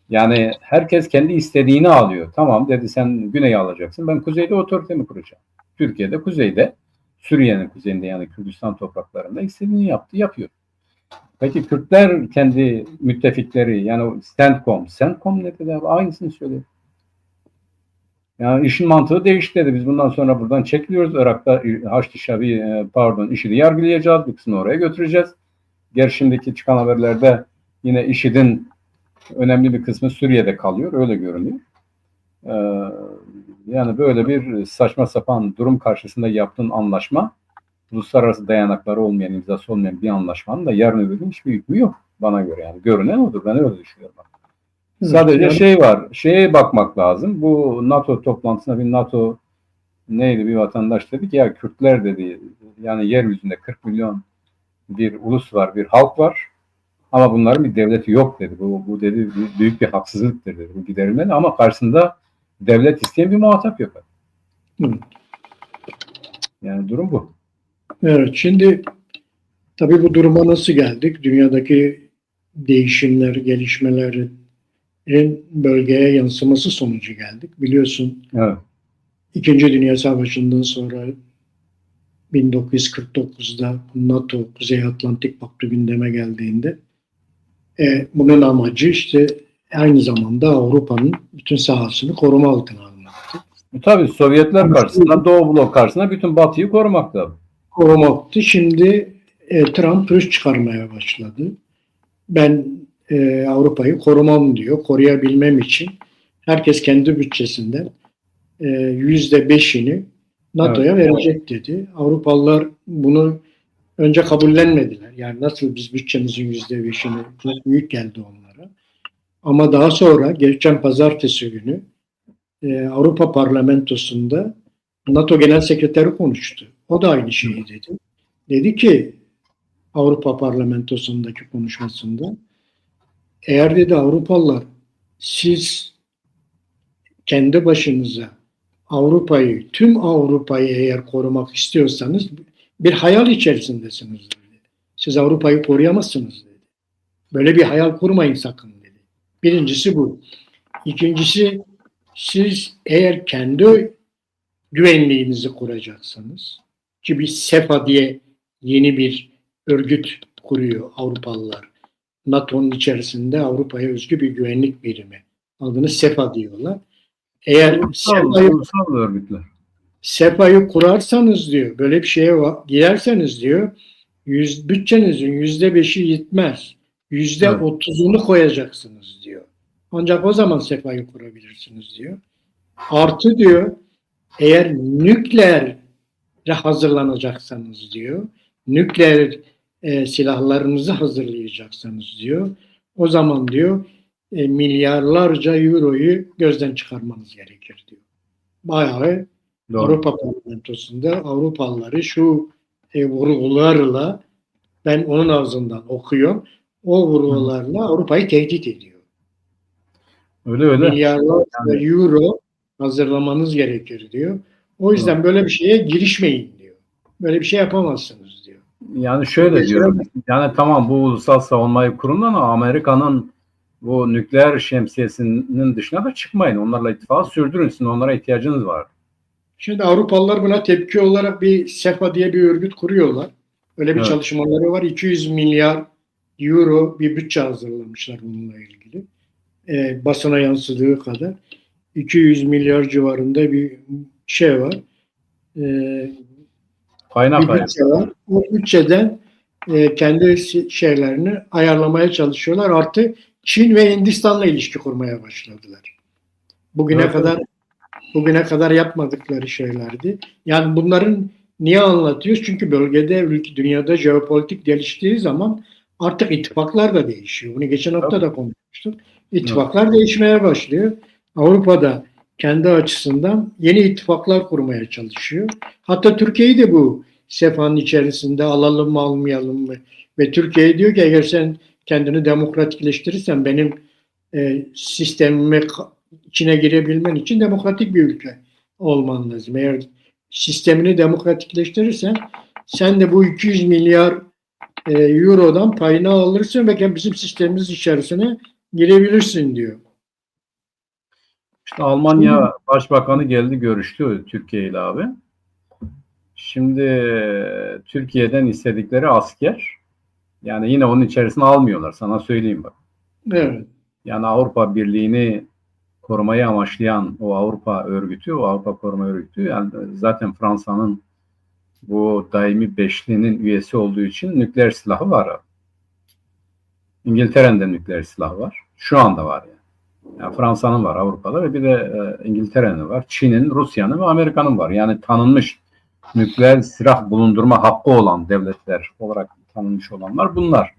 S2: Yani herkes kendi istediğini alıyor. Tamam dedi, sen güneyi alacaksın. Ben kuzeyde otoritemi kuracağım. Türkiye'de kuzeyde, Suriye'nin kuzeyinde yani Kürdistan topraklarında istediğini yapıyor. Peki Kürtler kendi müttefikleri, yani o CENTCOM ne dedi abi? Aynısını söyledi. Yani işin mantığı değişti dedi. Biz bundan sonra buradan çekiliyoruz. Irak'ta Haçlı Şabi, IŞİD'i yargılayacağız. Bir kısmını oraya götüreceğiz. Gerçi çıkan haberlerde yine IŞİD'in önemli bir kısmı Suriye'de kalıyor. Öyle görünüyor. Yani böyle bir saçma sapan durum karşısında yaptığın anlaşma, uluslararası dayanakları olmayan, imzası olmayan bir anlaşmanın da yarın öbür gün hiçbir hükmü yok bana göre yani. Görünen odur. Ben öyle düşünüyorum. Sadece şey var. Şeye bakmak lazım. Bu NATO toplantısında bir NATO bir vatandaş dedi ki ya Kürtler dedi, yani yeryüzünde 40 milyon bir ulus var, bir halk var. Ama bunların bir devleti yok dedi. Bu dedi büyük bir haksızlıktır dedi. Bu giderilmeli ama karşısında devlet isteyen bir muhatap yok. Yani durum bu.
S1: Evet, şimdi tabii bu duruma nasıl geldik? Dünyadaki değişimler, gelişmelerin bölgeye yansıması sonucu geldik. Biliyorsun,
S2: evet.
S1: İkinci Dünya Savaşı'ndan sonra 1949'da NATO Kuzey Atlantik Paktı gündeme geldiğinde bunun amacı işte aynı zamanda Avrupa'nın bütün sahasını koruma altına almaktı.
S2: Tabii Sovyetler karşısında, Doğu blok karşısında bütün Batı'yı korumaktı.
S1: Korumaktı. Şimdi Trump rüz çıkarmaya başladı. Ben Avrupa'yı korumam diyor. Koruyabilmem için herkes kendi bütçesinden %5'ini NATO'ya verecek dedi. Avrupalılar bunu önce kabullenmediler. Yani nasıl biz bütçemizin %5'ini, çok büyük geldi onlara. Ama daha sonra geçen pazartesi günü Avrupa Parlamentosu'nda NATO Genel Sekreteri konuştu. O da aynı şeyi dedi. Dedi ki Avrupa Parlamentosu'ndaki konuşmasında, eğer dedi Avrupalılar siz kendi başınıza tüm Avrupa'yı eğer korumak istiyorsanız bir hayal içerisindesiniz dedi. Siz Avrupa'yı koruyamazsınız dedi. Böyle bir hayal kurmayın sakın dedi. Birincisi bu. İkincisi, siz eğer kendi güvenliğinizi kuracaksanız, ki bir SEPA diye yeni bir örgüt kuruyor Avrupalılar. NATO'nun içerisinde Avrupa'ya özgü bir güvenlik birimi. Adını SEPA diyorlar. Eğer SEPA'yı kurarsanız diyor, böyle bir şeye girerseniz diyor, bütçenizin %5'i yetmez. %30'unu koyacaksınız diyor. Ancak o zaman SEPA'yı kurabilirsiniz diyor. Artı diyor, eğer nükleer hazırlanacaksanız diyor, nükleer silahlarınızı hazırlayacaksanız diyor, o zaman diyor milyarlarca euroyu gözden çıkarmanız gerekir diyor. Bayağı
S2: Doğru.
S1: Avrupa Parlamentosu'nda Avrupalıları şu vurgularla, ben onun ağzından okuyorum, o vurgularla Avrupa'yı tehdit ediyor.
S2: Öyle.
S1: Milyarlarca euro hazırlamanız gerekir diyor. O yüzden böyle bir şeye girişmeyin diyor. Böyle bir şey yapamazsınız diyor.
S2: Yani şöyle diyor. Yani tamam, bu ulusal savunmayı kurun ama Amerika'nın bu nükleer şemsiyesinin dışına da çıkmayın. Onlarla ittifakı sürdürün. Sizin onlara ihtiyacınız var.
S1: Şimdi Avrupalılar buna tepki olarak bir SEPA diye bir örgüt kuruyorlar. Öyle bir çalışmaları var. 200 milyar euro bir bütçe hazırlamışlar bununla ilgili. Basına yansıdığı kadar. 200 milyar civarında bir şey var. Bir bütçe var. O bütçeden kendi şeylerini ayarlamaya çalışıyorlar. Artı Çin ve Hindistan'la ilişki kurmaya başladılar. Bugüne kadar yapmadıkları şeylerdi. Yani bunların niye anlatıyoruz? Çünkü bölgede, dünyada jeopolitik geliştiği zaman artık ittifaklar da değişiyor. Bunu geçen hafta da konuşmuştuk. İttifaklar değişmeye başlıyor. Avrupa'da kendi açısından yeni ittifaklar kurmaya çalışıyor. Hatta Türkiye'yi de bu SEPA'nın içerisinde alalım mı almayalım mı? Ve Türkiye diyor ki eğer sen kendini demokratikleştirirsen benim sistemime içine girebilmen için demokratik bir ülke olman lazım. Eğer sistemini demokratikleştirirsen sen de bu 200 milyar eurodan payını alırsın ve bizim sistemimiz içerisine girebilirsin diyor.
S2: İşte Almanya Başbakanı geldi, görüştü Türkiye ile abi. Şimdi Türkiye'den istedikleri asker, yani yine onun içerisine almıyorlar, sana söyleyeyim bak.
S1: Evet.
S2: Yani Avrupa Birliği'ni korumayı amaçlayan o Avrupa örgütü, o Avrupa Koruma Örgütü, yani zaten Fransa'nın bu daimi beşlinin üyesi olduğu için nükleer silahı var. İngiltere'nin de nükleer silahı var. Şu anda var yani. Yani Fransa'nın var Avrupa'da ve bir de İngiltere'nin var. Çin'in, Rusya'nın ve Amerika'nın var. Yani tanınmış nükleer silah bulundurma hakkı olan devletler olarak tanınmış olanlar bunlar.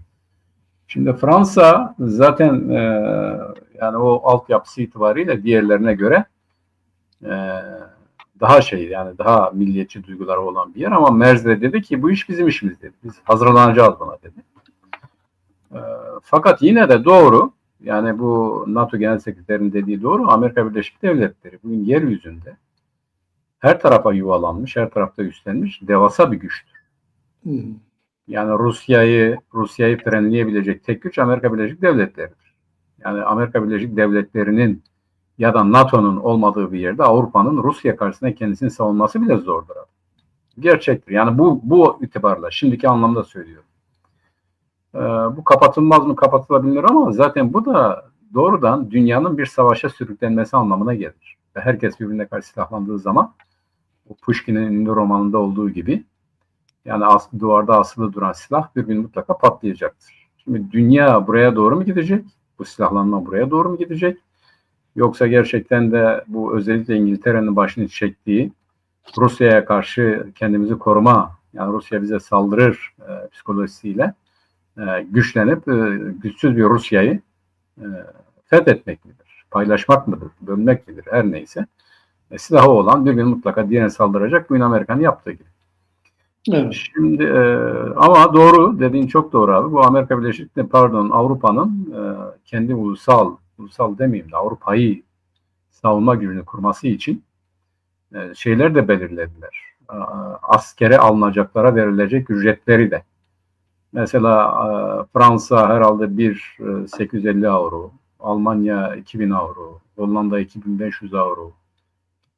S2: Şimdi Fransa zaten yani o altyapısı itibariyle diğerlerine göre daha yani daha milliyetçi duyguları olan bir yer, ama Merz de dedi ki bu iş bizim işimiz dedi. Biz hazırlanacağız buna dedi. Fakat yine de doğru, yani bu NATO Genel Sekreterinin dediği doğru, Amerika Birleşik Devletleri bugün yeryüzünde her tarafa yuvalanmış, her tarafta üstlenmiş devasa bir güçtür. Yani Rusya'yı frenleyebilecek tek güç Amerika Birleşik Devletleri'dir. Yani Amerika Birleşik Devletleri'nin ya da NATO'nun olmadığı bir yerde Avrupa'nın Rusya karşısında kendisini savunması bile zordur. Gerçektir. Yani bu itibarla şimdiki anlamda söylüyorum. Bu kapatılmaz mı? Kapatılabilir, ama zaten bu da doğrudan dünyanın bir savaşa sürüklenmesi anlamına gelir. Ve herkes birbirine karşı silahlandığı zaman, o Pushkin'in ünlü romanında olduğu gibi, yani duvarda asılı duran silah bir gün mutlaka patlayacaktır. Şimdi dünya buraya doğru mu gidecek? Bu silahlanma buraya doğru mu gidecek? Yoksa gerçekten de bu özellikle İngiltere'nin başını çektiği Rusya'ya karşı kendimizi koruma, yani Rusya bize saldırır psikolojisiyle güçlenip güçsüz bir Rusya'yı fethetmek midir? Paylaşmak mıdır? Bölmek midir? Her neyse. Silahı olan bir gün mutlaka diğerine saldıracak. Bugün Amerika'nın yaptığı gibi. Evet. Şimdi ama doğru, dediğin çok doğru abi. Bu Avrupa'nın kendi ulusal demeyeyim de Avrupa'yı savunma gücünü kurması için şeyler de belirlediler. Askere alınacaklara verilecek ücretleri de. Mesela Fransa herhalde 850 euro, Almanya 2000 euro, Hollanda 2500 euro,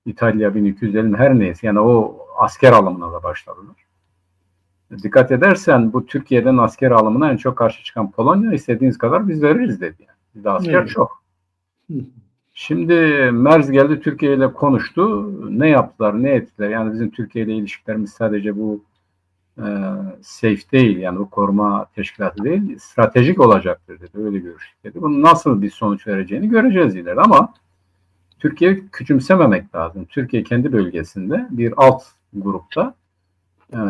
S2: İtalya 1250, her neyse. Yani o asker alımına da başladılar. Dikkat edersen bu Türkiye'den asker alımına en çok karşı çıkan Polonya, istediğiniz kadar biz veririz dedi. Yani. Bizde asker çok. Şimdi Merz geldi, Türkiye ile konuştu. Ne yaptılar, ne ettiler? Yani bizim Türkiye ile ilişkilerimiz sadece bu safe değil, yani bu koruma teşkilatı değil, stratejik olacaktır dedi. Öyle görüştük dedi. Bunun nasıl bir sonuç vereceğini göreceğiz ileride, ama Türkiye küçümsememek lazım. Türkiye kendi bölgesinde bir alt grupta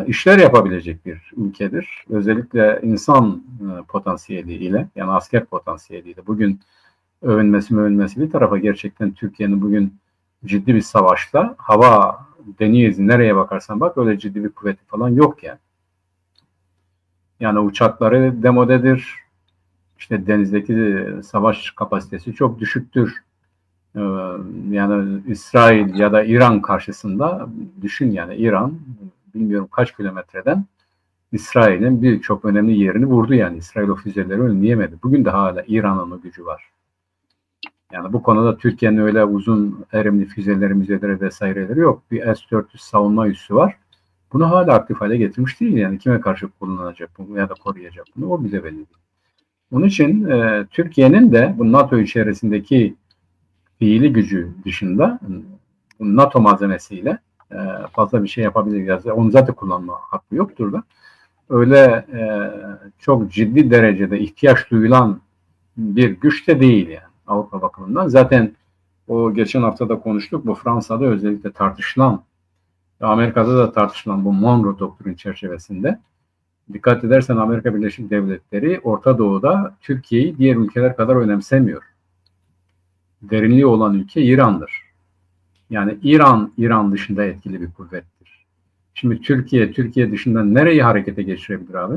S2: işler yapabilecek bir ülkedir. Özellikle insan potansiyeliyle, yani asker potansiyeliyle. Bugün övünmesi bir tarafa, gerçekten Türkiye'nin bugün ciddi bir savaşta, hava, deniz, nereye bakarsan bak öyle ciddi bir kuvveti falan yok yani. Yani uçakları demodedir. İşte denizdeki savaş kapasitesi çok düşüktür. Yani İsrail ya da İran karşısında düşün, yani İran bilmiyorum kaç kilometreden İsrail'in birçok önemli yerini vurdu yani. İsrail o füzeleri önleyemedi. Bugün de hala İran'ın o gücü var. Yani bu konuda Türkiye'nin öyle uzun erimli füzeleri, müzeleri vesaireleri yok. Bir S-400 savunma üssü var. Bunu hala aktif hale getirmiş değil yani. Kime karşı kullanılacak bunu ya da koruyacak bunu, o bile belli değil. Onun için Türkiye'nin de bu NATO içerisindeki fiili gücü dışında NATO malzemesiyle fazla bir şey yapabiliriz. Onu zaten kullanma hakkı yoktur da. Öyle çok ciddi derecede ihtiyaç duyulan bir güç de değil yani Avrupa bakımından. Zaten o geçen hafta da konuştuk. Bu Fransa'da özellikle tartışılan, Amerika'da da tartışılan bu Monroe Doktrin çerçevesinde dikkat edersen Amerika Birleşik Devletleri Orta Doğu'da Türkiye'yi diğer ülkeler kadar önemsemiyor. Derinliği olan ülke İran'dır. Yani İran dışında etkili bir kuvvettir. Şimdi Türkiye dışında nereyi harekete geçirebilir abi?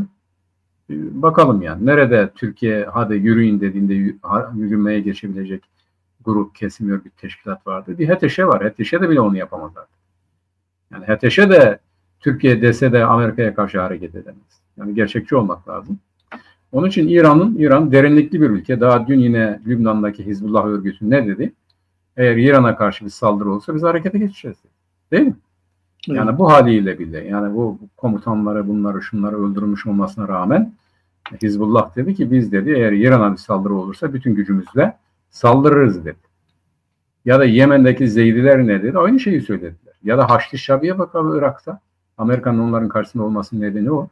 S2: Bakalım yani. Nerede Türkiye hadi yürüyün dediğinde yürümeye geçebilecek grup, kesim, örgüt, teşkilat vardı. Bir HTŞ var. HTŞ de bile onu yapamazlar. Yani HTŞ de Türkiye dese de Amerika'ya karşı hareket edemez. Yani gerçekçi olmak lazım. Onun için İran derinlikli bir ülke. Daha dün yine Lübnan'daki Hizbullah örgütü ne dedi? Eğer İran'a karşı bir saldırı olursa biz harekete geçeceğiz. Değil mi? Yani bu haliyle bile, yani bu komutanları, bunları, şunları öldürmüş olmasına rağmen Hizbullah dedi ki biz dedi eğer İran'a bir saldırı olursa bütün gücümüzle saldırırız dedi. Ya da Yemen'deki Zeydiler ne dedi? Aynı şeyi söylediler. Ya da Haçlı Şabi'ye bakalım Irak'ta. Amerika'nın onların karşısında olmasının nedeni o.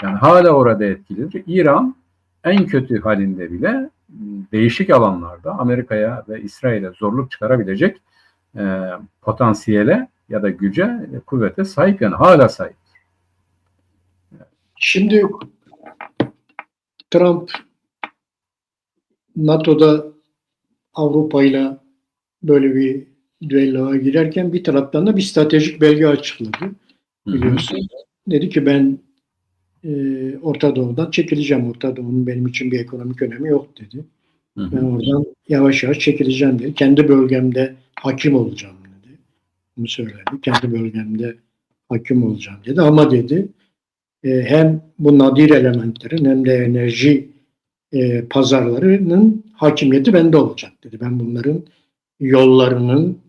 S2: Yani hala orada etkilidir. İran en kötü halinde bile değişik alanlarda Amerika'ya ve İsrail'e zorluk çıkarabilecek potansiyele ya da güce, kuvvete sahip, yani hala sahip.
S1: Şimdi Trump NATO'da Avrupa ile böyle bir düelloya girerken bir taraftan da bir stratejik belge açıkladı. Biliyorsun. Dedi ki ben Orta Doğu'dan çekileceğim. Orta Doğu'nun benim için bir ekonomik önemi yok dedi. Ben oradan yavaş yavaş çekileceğim dedi. Kendi bölgemde hakim olacağım dedi. Bunu söyledi. Kendi bölgemde hakim olacağım dedi. Ama dedi hem bu nadir elementlerin hem de enerji pazarlarının hakimiyeti bende olacak dedi. Ben bunların yollarının,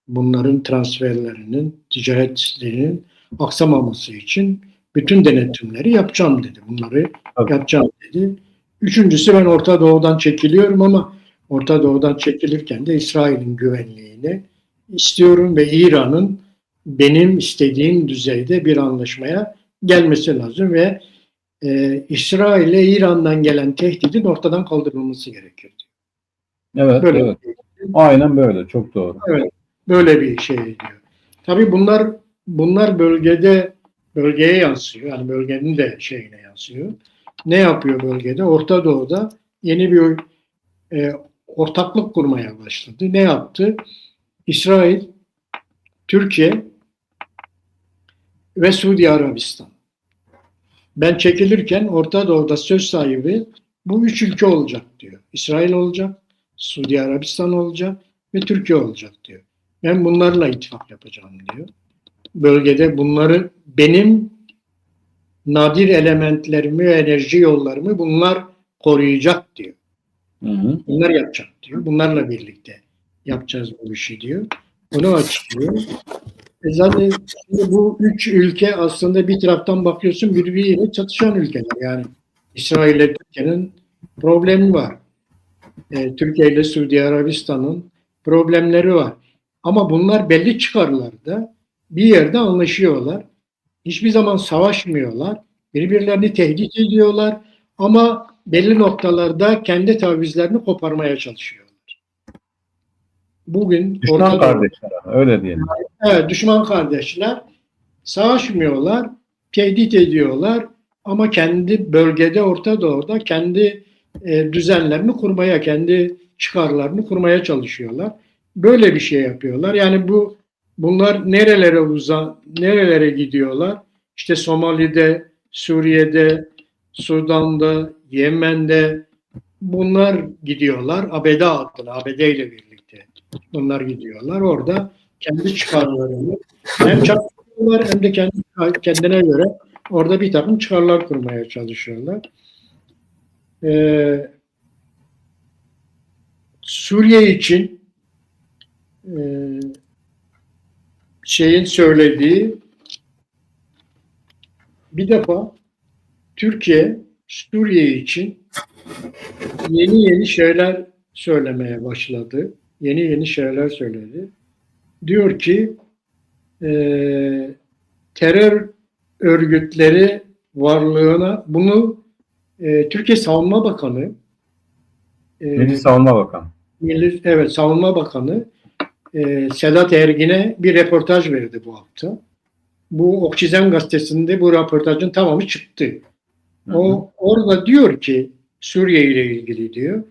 S1: bunların transferlerinin, ticaretlerinin aksamaması için bütün denetimleri yapacağım dedi. Bunları yapacağım dedi. Üçüncüsü ben Orta Doğu'dan çekiliyorum ama Orta Doğu'dan çekilirken de İsrail'in güvenliğini istiyorum ve İran'ın benim istediğim düzeyde bir anlaşmaya gelmesi lazım ve İsrail'e İran'dan gelen tehdidin ortadan kaldırılması gerekir.
S2: Evet, böyle evet. Aynen böyle. Çok doğru.
S1: Evet. Böyle bir şey diyor. Tabii bunlar bölgeye yansıyor. Yani bölgenin de şeyine yansıyor. Ne yapıyor bölgede? Orta Doğu'da yeni bir ortaklık kurmaya başladı. Ne yaptı? İsrail, Türkiye ve Suudi Arabistan. Ben çekilirken Orta Doğu'da söz sahibi bu üç ülke olacak diyor. İsrail olacak, Suudi Arabistan olacak ve Türkiye olacak diyor. Ben bunlarla ittifak yapacağım diyor. Bölgede bunları benim nadir elementlerimi, enerji yollarımı bunlar koruyacak diyor. Bunlar yapacak diyor. Bunlarla birlikte yapacağız bu işi diyor. Onu açıklıyor. Zaten bu üç ülke aslında bir taraftan bakıyorsun birbiriyle çatışan ülkeler. Yani İsrail ile Türkiye'nin problemi var. Türkiye ile Suudi Arabistan'ın problemleri var. Ama bunlar belli çıkarlarda bir yerde anlaşıyorlar. Hiçbir zaman savaşmıyorlar. Birbirlerini tehdit ediyorlar. Ama belli noktalarda kendi tavizlerini koparmaya çalışıyorlar. Bugün
S2: düşman kardeşler, öyle diyelim.
S1: Evet, düşman kardeşler savaşmıyorlar, tehdit ediyorlar ama kendi bölgede, Orta Doğu'da kendi düzenlerini kurmaya, kendi çıkarlarını kurmaya çalışıyorlar. Böyle bir şey yapıyorlar. Yani bunlar nerelere gidiyorlar? İşte Somali'de, Suriye'de, Sudan'da, Yemen'de bunlar gidiyorlar. ABD adına, ABD ile birlikte bunlar gidiyorlar. Orada kendi çıkarlarını hem çatışıyorlar hem de kendine göre orada bir takım çıkarlar kurmaya çalışıyorlar. Suriye için şeyin söylediği bir defa Türkiye Suriye için yeni şeyler söylemeye başladı. Yeni şeyler söyledi. Diyor ki terör örgütleri varlığına bunu Türkiye Savunma Bakanı
S2: Milli Savunma Bakanı.
S1: Evet, Savunma Bakanı Sedat Ergin'e bir röportaj verdi bu hafta. Bu Okçizem gazetesinde bu röportajın tamamı çıktı. O orada diyor ki Suriye ile ilgili diyor.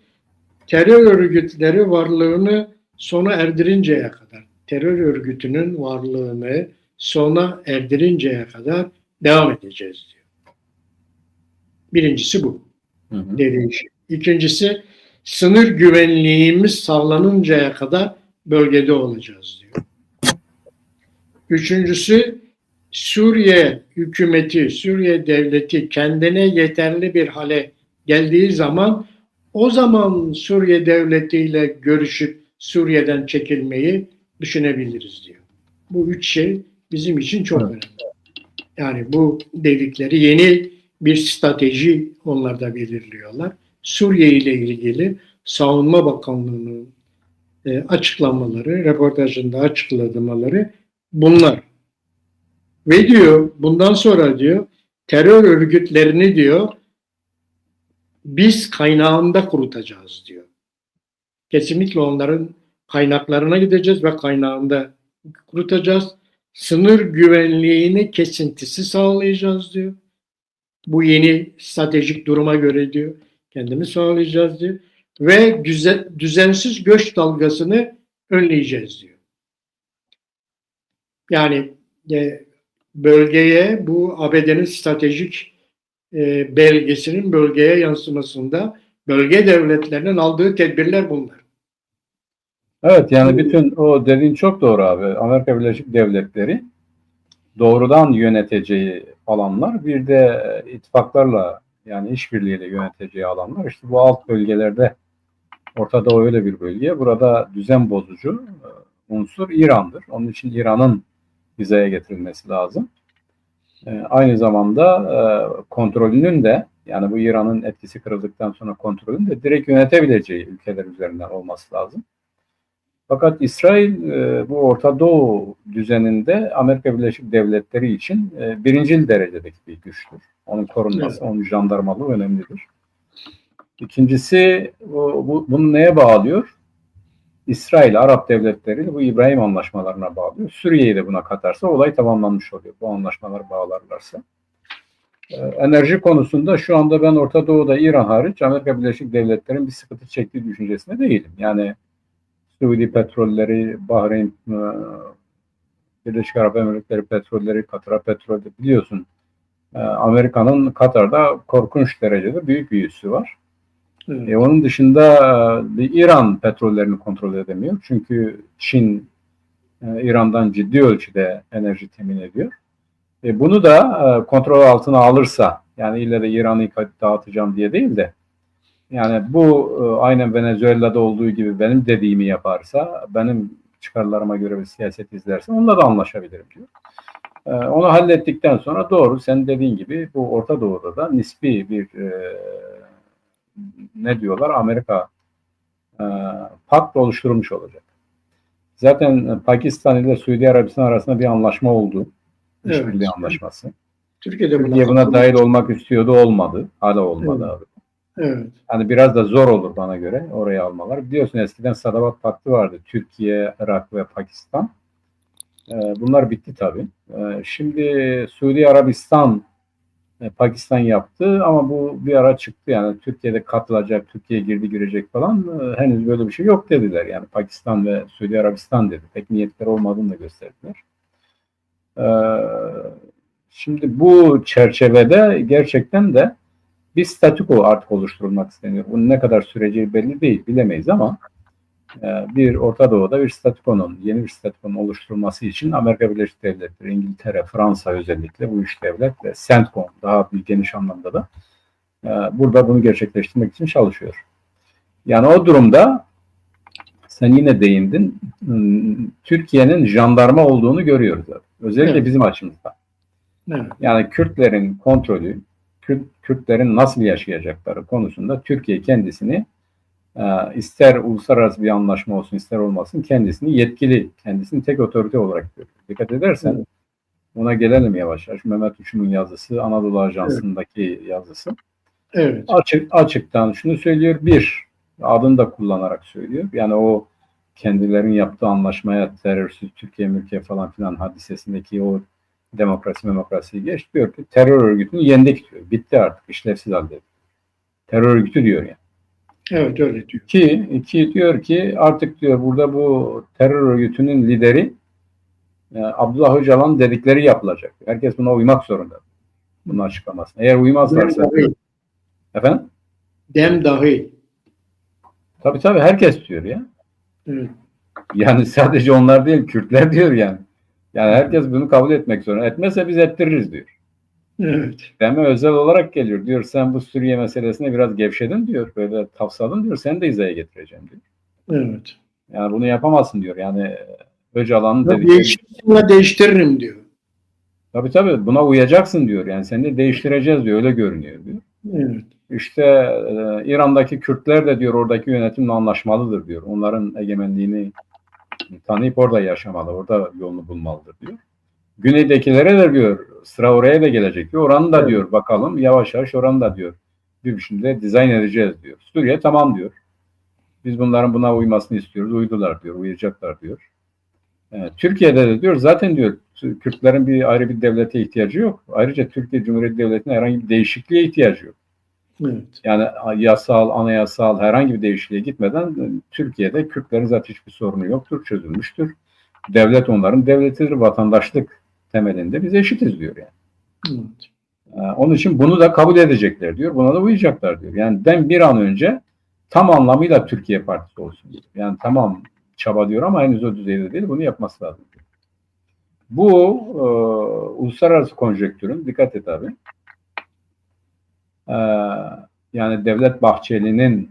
S1: Terör örgütleri varlığını sona erdirinceye kadar, terör örgütünün varlığını sona erdirinceye kadar devam edeceğiz diyor. Birincisi bu. Dediği şey. İkincisi sınır güvenliğimiz sağlanıncaya kadar bölgede olacağız diyor. Üçüncüsü Suriye hükümeti, Suriye devleti kendine yeterli bir hale geldiği zaman o zaman Suriye devletiyle görüşüp Suriye'den çekilmeyi düşünebiliriz diyor. Bu üç şey bizim için çok önemli. Yani bu dedikleri yeni bir strateji onlar da belirliyorlar. Suriye ile ilgili Savunma Bakanlığı'nın açıklamaları, röportajında açıklamaları bunlar. Ve diyor bundan sonra diyor terör örgütlerini diyor biz kaynağında kurutacağız diyor. Kesinlikle onların kaynaklarına gideceğiz ve kaynağında kurutacağız. Sınır güvenliğini kesintisi sağlayacağız diyor. Bu yeni stratejik duruma göre diyor. Kendimiz sağlayacağız diyor. Ve düzensiz göç dalgasını önleyeceğiz diyor. Yani bölgeye bu ABD'nin stratejik belgesinin bölgeye yansımasında bölge devletlerinin aldığı tedbirler bunlar.
S2: Evet, yani bütün o dediğin çok doğru abi. Amerika Birleşik Devletleri doğrudan yöneteceği alanlar, bir de ittifaklarla yani işbirliğiyle yöneteceği alanlar. İşte bu alt bölgelerde, Orta Doğu öyle bir bölge. Burada düzen bozucu unsur İran'dır. Onun için İran'ın hizaya getirilmesi lazım. Aynı zamanda kontrolünün de, yani bu İran'ın etkisi kırıldıktan sonra kontrolünün de direkt yönetebileceği ülkeler üzerinden olması lazım. Fakat İsrail bu Orta Doğu düzeninde Amerika Birleşik Devletleri için birincil derecedeki bir güçtür. Onun korunması, evet, onun jandarmalığı önemlidir. İkincisi, bunu neye bağlıyor? İsrail, Arap devletleri bu İbrahim anlaşmalarına bağlıyor. Suriye'yi de buna katarsa olay tamamlanmış oluyor. Bu anlaşmaları bağlarlarsa. Enerji konusunda şu anda ben Orta Doğu'da İran hariç Amerika Birleşik Devletleri'nin bir sıkıntı çektiği düşüncesinde değilim. Yani Suudi petrolleri, Bahreyn, Birleşik Arap Emirlikleri petrolleri, Katar petrolleri biliyorsun. Amerika'nın Katar'da korkunç derecede büyük bir üssü var. Evet. Onun dışında İran petrollerini kontrol edemiyor. Çünkü Çin İran'dan ciddi ölçüde enerji temin ediyor. Bunu da kontrol altına alırsa, yani ille de İran'ı dağıtacağım diye değil de, yani bu aynen Venezuela'da olduğu gibi benim dediğimi yaparsa, benim çıkarlarıma göre bir siyaset izlerse onunla da anlaşabilirim diyor. Onu hallettikten sonra doğru, sen dediğin gibi bu Orta Doğu'da da nispi bir ne diyorlar, Amerika pakt oluşturulmuş olacak. Zaten Pakistan ile Suudi Arabistan arasında bir anlaşma oldu. İşbirliği anlaşması. Türkiye buna dahil olmak istiyordu, olmadı. Hala olmadı, evet, abi. Evet. Yani biraz da zor olur bana göre oraya almalar. Biliyorsun eskiden Sadabat Paktı vardı. Türkiye, Irak ve Pakistan. Bunlar bitti tabii. Şimdi Suudi Arabistan Pakistan yaptı ama bu bir ara çıktı, yani Türkiye'de katılacak, Türkiye girdi girecek falan, henüz böyle bir şey yok dediler. Yani Pakistan ve Suudi Arabistan dedi. Pek niyetleri olmadığını da gösterdiler. E, Şimdi bu çerçevede gerçekten de bir statüko artık oluşturulmak isteniyor. Bunun ne kadar süreceği belli değil, bilemeyiz ama bir Orta Doğu'da bir statükonun, yeni bir statükonun oluşturulması için Amerika Birleşik Devletleri, İngiltere, Fransa özellikle bu üç devlet ve CENTCOM daha bir geniş anlamda da burada bunu gerçekleştirmek için çalışıyor. Yani o durumda sen yine değindin, Türkiye'nin jandarma olduğunu görüyoruz. Özellikle evet, bizim açımızdan. Evet. Yani Kürtlerin kontrolü, Kürtlerin nasıl yaşayacakları konusunda Türkiye kendisini ister uluslararası bir anlaşma olsun ister olmasın kendisini yetkili, kendisini tek otorite olarak görüyor. Dikkat edersen evet, ona gelelim yavaş yavaş. Mehmet Uçum'un yazısı, Anadolu Ajansı'ndaki evet, yazısı. Evet. Açıktan şunu söylüyor. Bir, adını da kullanarak söylüyor. Yani o kendilerinin yaptığı anlaşmaya terörsüz Türkiye falan filan hadisesindeki o demokrasiyi geç, diyor ki terör örgütünü yendik diyor. Bitti artık, işlevsiz halde. Terör örgütü diyor yani.
S1: Evet öyle diyor.
S2: İki diyor ki artık diyor burada bu terör örgütünün lideri Abdullah Öcalan dedikleri yapılacak. Herkes buna uymak zorunda. Bunun açıklamasına. Eğer uymazlarsa efendim?
S1: Dem dahi.
S2: Tabii herkes diyor ya.
S1: Evet.
S2: Yani sadece onlar değil, Kürtler diyor yani. Yani herkes bunu kabul etmek zorunda. Etmezse biz ettiririz diyor.
S1: Evet.
S2: Deme özel olarak geliyor. Diyor sen bu Suriye meselesine biraz gevşedin diyor. Böyle tafsadın diyor. Sen de hizaya getireceğim diyor.
S1: Evet.
S2: Yani bunu yapamazsın diyor. Yani Öcalan'ın
S1: dedikleri değiştiririm diyor.
S2: Tabii buna uyacaksın diyor. Yani seni de değiştireceğiz diyor. Öyle görünüyor diyor.
S1: Evet.
S2: İşte İran'daki Kürtler de diyor oradaki yönetimle anlaşmalıdır diyor. Onların egemenliğini tanıyıp orada yaşamalı. Orada yolunu bulmalıdır diyor. Güneydekilere de diyor sıra oraya da gelecek diyor. Oranı da evet, diyor bakalım yavaş yavaş oranı da diyor bir biçimde dizayn edeceğiz diyor. Suriye tamam diyor. Biz bunların buna uymasını istiyoruz. Uydular diyor. Uyacaklar diyor. Türkiye'de de diyor zaten diyor Kürtlerin ayrı bir devlete ihtiyacı yok. Ayrıca Türkiye Cumhuriyeti Devleti'ne herhangi bir değişikliğe ihtiyacı yok.
S1: Evet.
S2: Yani yasal, anayasal herhangi bir değişikliğe gitmeden Türkiye'de Kürtlerin zaten hiçbir sorunu yoktur, çözülmüştür. Devlet onların devletidir, vatandaşlık temelinde biz eşitiz diyor yani. Evet. Onun için bunu da kabul edecekler diyor, buna da uyacaklar diyor. Yani ben bir an önce tam anlamıyla Türkiye Partisi olsun diyor. Yani tamam çaba diyor ama henüz o düzeyde değil, bunu yapması lazım diyor. Bu uluslararası konjonktürün, dikkat et abi, yani Devlet Bahçeli'nin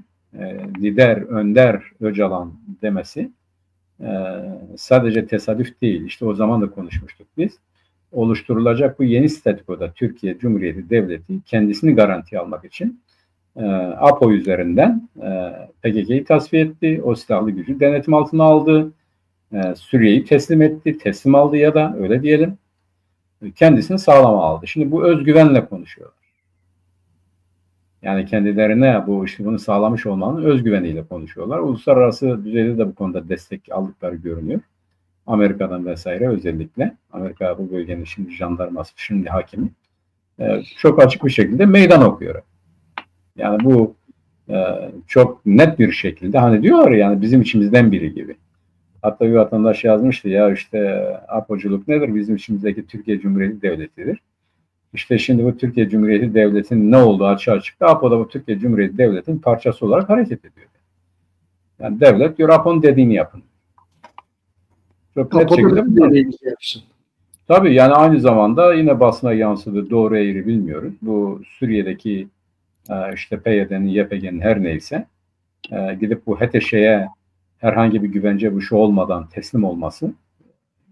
S2: lider, önder Öcalan demesi sadece tesadüf değil. İşte o zaman da konuşmuştuk biz. Oluşturulacak bu yeni statükoda Türkiye Cumhuriyeti Devleti kendisini garantiye almak için APO üzerinden PKK'yı tasfiye etti. O silahlı gücü denetim altına aldı. Suriye'yi teslim etti. Teslim aldı ya da öyle diyelim. Kendisini sağlama aldı. Şimdi bu özgüvenle konuşuyorlar. Yani kendilerine bu işte bunu sağlamış olmanın özgüveniyle konuşuyorlar. Uluslararası düzeyde de bu konuda destek aldıkları görünüyor. Amerika'dan vesaire özellikle. Amerika bu bölgenin şimdi jandarması, şimdi hakimi. Çok açık bir şekilde meydan okuyor. Yani bu çok net bir şekilde hani diyorlar yani bizim içimizden biri gibi. Hatta bir vatandaş yazmıştı ya işte APO'culuk nedir? Bizim içimizdeki Türkiye Cumhuriyeti Devleti'dir. İşte şimdi bu Türkiye Cumhuriyeti Devleti'nin ne olduğu açığa çıktı. APO da bu Türkiye Cumhuriyeti Devleti'nin parçası olarak hareket ediyor. Yani devlet diyor APO'nun dediğini yapın. Çok net şekilde
S1: yapsın.
S2: Tabii yani aynı zamanda yine basına yansıdı. Doğru eğri bilmiyoruz. Bu Suriye'deki işte PYD'nin, YPG'nin her neyse gidip bu HTŞ'ye herhangi bir güvence bu şu olmadan teslim olması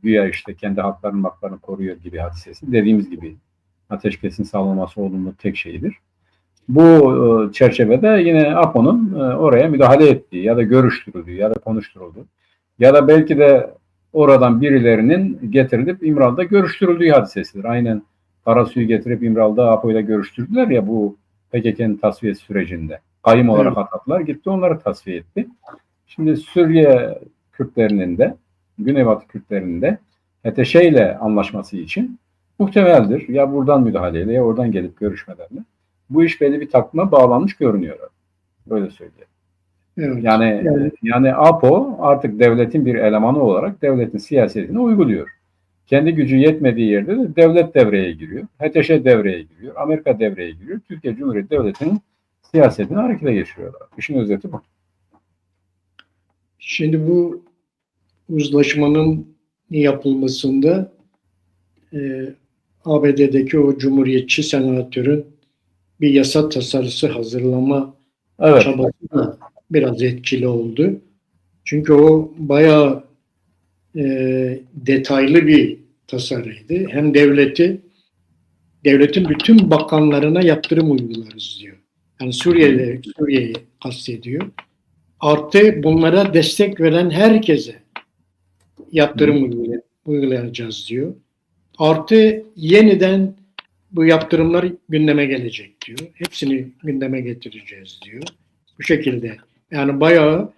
S2: güya işte kendi haklarını koruyor gibi hadisesi. Dediğimiz gibi ateşkesin sağlanması olumlu tek şeyidir. Bu çerçevede yine APO'nun oraya müdahale ettiği ya da görüştürüldüğü ya da konuşturulduğu ya da belki de oradan birilerinin getirilip İmralı'da görüştürüldüğü hadisesidir. Aynen Karasu'yu getirip İmralı'da APO'yla görüştürdüler ya bu PKK'nın tasfiye sürecinde. Kayyum olarak atladılar, gitti onları tasfiye etti. Şimdi Suriye Kürtlerinin de, Güneybatı Kürtlerinin de HTŞ ile anlaşması için Muhtemeldir. Ya buradan müdahaleyle ya oradan gelip görüşmelerle. Bu iş belli bir takvime bağlanmış görünüyor. Böyle söyleyeyim.
S1: Evet.
S2: Yani APO artık devletin bir elemanı olarak devletin siyasetini uyguluyor. Kendi gücü yetmediği yerde de devlet devreye giriyor. HTŞ devreye giriyor. Amerika devreye giriyor. Türkiye Cumhuriyeti Devleti'nin siyasetini harekete geçiriyorlar. İşin özeti bu.
S1: Şimdi bu uzlaşmanın yapılmasında ABD'deki o cumhuriyetçi senatörün bir yasa tasarısı hazırlama çabası da biraz etkili oldu. Çünkü o bayağı detaylı bir tasarıydı. Hem devletin bütün bakanlarına yaptırım uygularız diyor. Yani Suriye'yi kastediyor. Artı bunlara destek veren herkese yaptırım uygulayacağız diyor. Artı yeniden bu yaptırımlar gündeme gelecek diyor. Hepsini gündeme getireceğiz diyor. Bu şekilde. Yani bayağı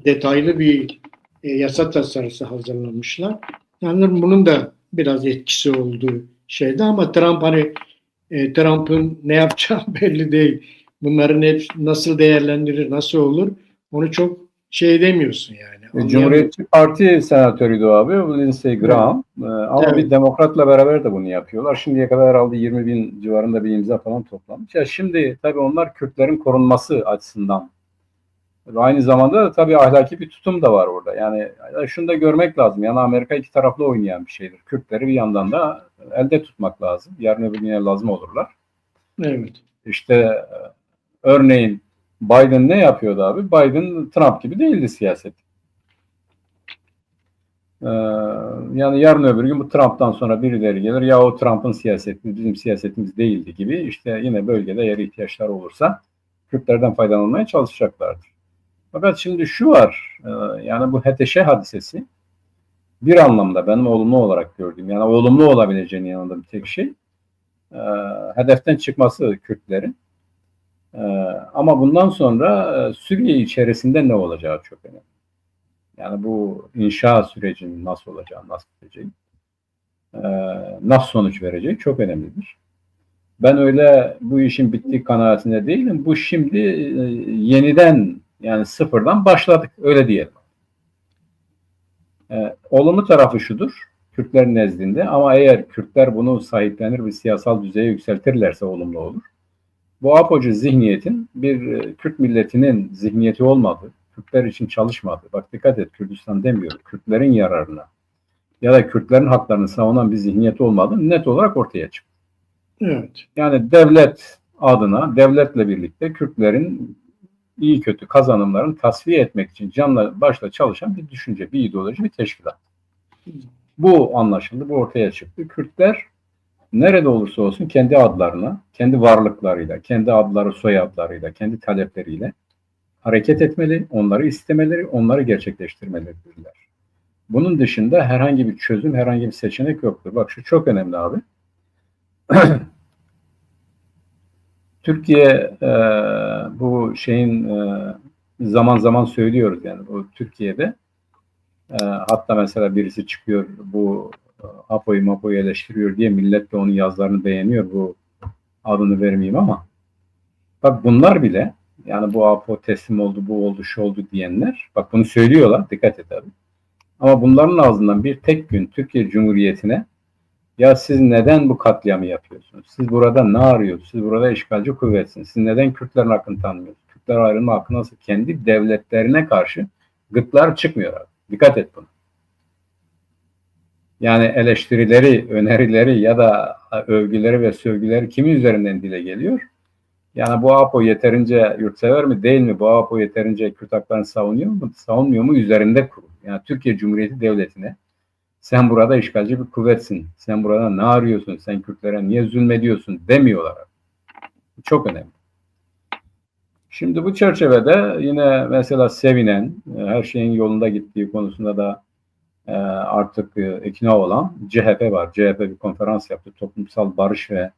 S1: detaylı bir yasa tasarısı hazırlamışlar. Yani bunun da biraz etkisi olduğu şeydi ama Trump'ın ne yapacağı belli değil. Bunların hep nasıl değerlendirir, nasıl olur onu çok demiyorsun yani.
S2: Cumhuriyetçi Parti senatörüydü abi, Lindsey Graham. Ama bir demokratla beraber de bunu yapıyorlar. Şimdiye kadar herhalde 20 bin civarında bir imza falan toplamış. Ya şimdi tabii onlar Kürtlerin korunması açısından. Aynı zamanda da tabii ahlaki bir tutum da var orada. Yani şunu da görmek lazım. Yani Amerika iki taraflı oynayan bir şeydir. Kürtleri bir yandan da elde tutmak lazım. Yarın öbür güne lazım olurlar.
S1: Evet.
S2: İşte örneğin Biden ne yapıyordu abi? Biden Trump gibi değildi siyaset. Yani yarın öbür gün bu Trump'tan sonra birileri gelir ya o Trump'ın siyaseti bizim siyasetimiz değildi gibi işte yine bölgede yer ihtiyaçlar olursa Kürtlerden faydalanmaya çalışacaklardır. Fakat şimdi şu var yani bu HTŞ hadisesi bir anlamda benim olumlu olarak gördüğüm yani olumlu olabileceğini inandığım tek şey hedeften çıkması Kürtlerin. Ama bundan sonra Suriye içerisinde ne olacağı çok önemli. Yani bu inşa sürecinin nasıl olacağı, nasıl biteceği, nasıl sonuç vereceği çok önemlidir. Ben öyle bu işin bittiği kanaatinde değilim. Bu şimdi yeniden yani sıfırdan başladık. Öyle diyelim. Olumlu tarafı şudur. Kürtlerin nezdinde ama eğer Kürtler bunu sahiplenir ve siyasal düzeye yükseltirlerse olumlu olur. Bu APO'cu zihniyetin bir Kürt milletinin zihniyeti olmadığı, Kürtler için çalışmadı. Bak dikkat et Kürdistan demiyorum. Kürtlerin yararına ya da Kürtlerin haklarını savunan bir zihniyet olmadığı net olarak ortaya çıktı.
S1: Evet.
S2: Yani devlet adına, devletle birlikte Kürtlerin iyi kötü kazanımlarını tasfiye etmek için canla başla çalışan bir düşünce, bir ideoloji, bir teşkilat. Bu anlaşıldı, bu ortaya çıktı. Kürtler nerede olursa olsun kendi adlarına, kendi varlıklarıyla, kendi adları, soyadlarıyla, kendi talepleriyle hareket etmeli, onları istemeleri, onları gerçekleştirmeleridirler. Bunun dışında herhangi bir çözüm, herhangi bir seçenek yoktur. Bak şu çok önemli abi. Türkiye bu şeyin zaman zaman söylüyoruz yani bu Türkiye'de hatta mesela birisi çıkıyor bu APO'yu eleştiriyor diye millet de onun yazılarını beğeniyor. Bu adını vermeyeyim ama bak bunlar bile yani bu APO teslim oldu, bu oldu, şu oldu diyenler bak bunu söylüyorlar. Dikkat et abi. Ama bunların ağzından bir tek gün Türkiye Cumhuriyeti'ne ya siz neden bu katliamı yapıyorsunuz? Siz burada ne arıyorsunuz? Siz burada işgalci kuvvetsiniz. Siz neden Kürtlerin hakkını tanımıyorsunuz? Kürtler ayrılma hakkı nasıl? Kendi devletlerine karşı gıklar çıkmıyor abi. Dikkat et buna. Yani eleştirileri, önerileri ya da övgüleri ve sövgüleri kimin üzerinden dile geliyor? Yani bu APO yeterince yurtsever mi değil mi? Bu APO yeterince Kürt haklarını savunuyor mu? Savunmuyor mu? Üzerinde kurulu. Yani Türkiye Cumhuriyeti Devleti'ne sen burada işgalci bir kuvvetsin. Sen burada ne arıyorsun? Sen Kürtlere niye zulmediyorsun? Demiyorlar. Çok önemli. Şimdi bu çerçevede yine mesela sevinen, her şeyin yolunda gittiği konusunda da artık ikna olan CHP var. CHP bir konferans yaptı. Toplumsal barış ve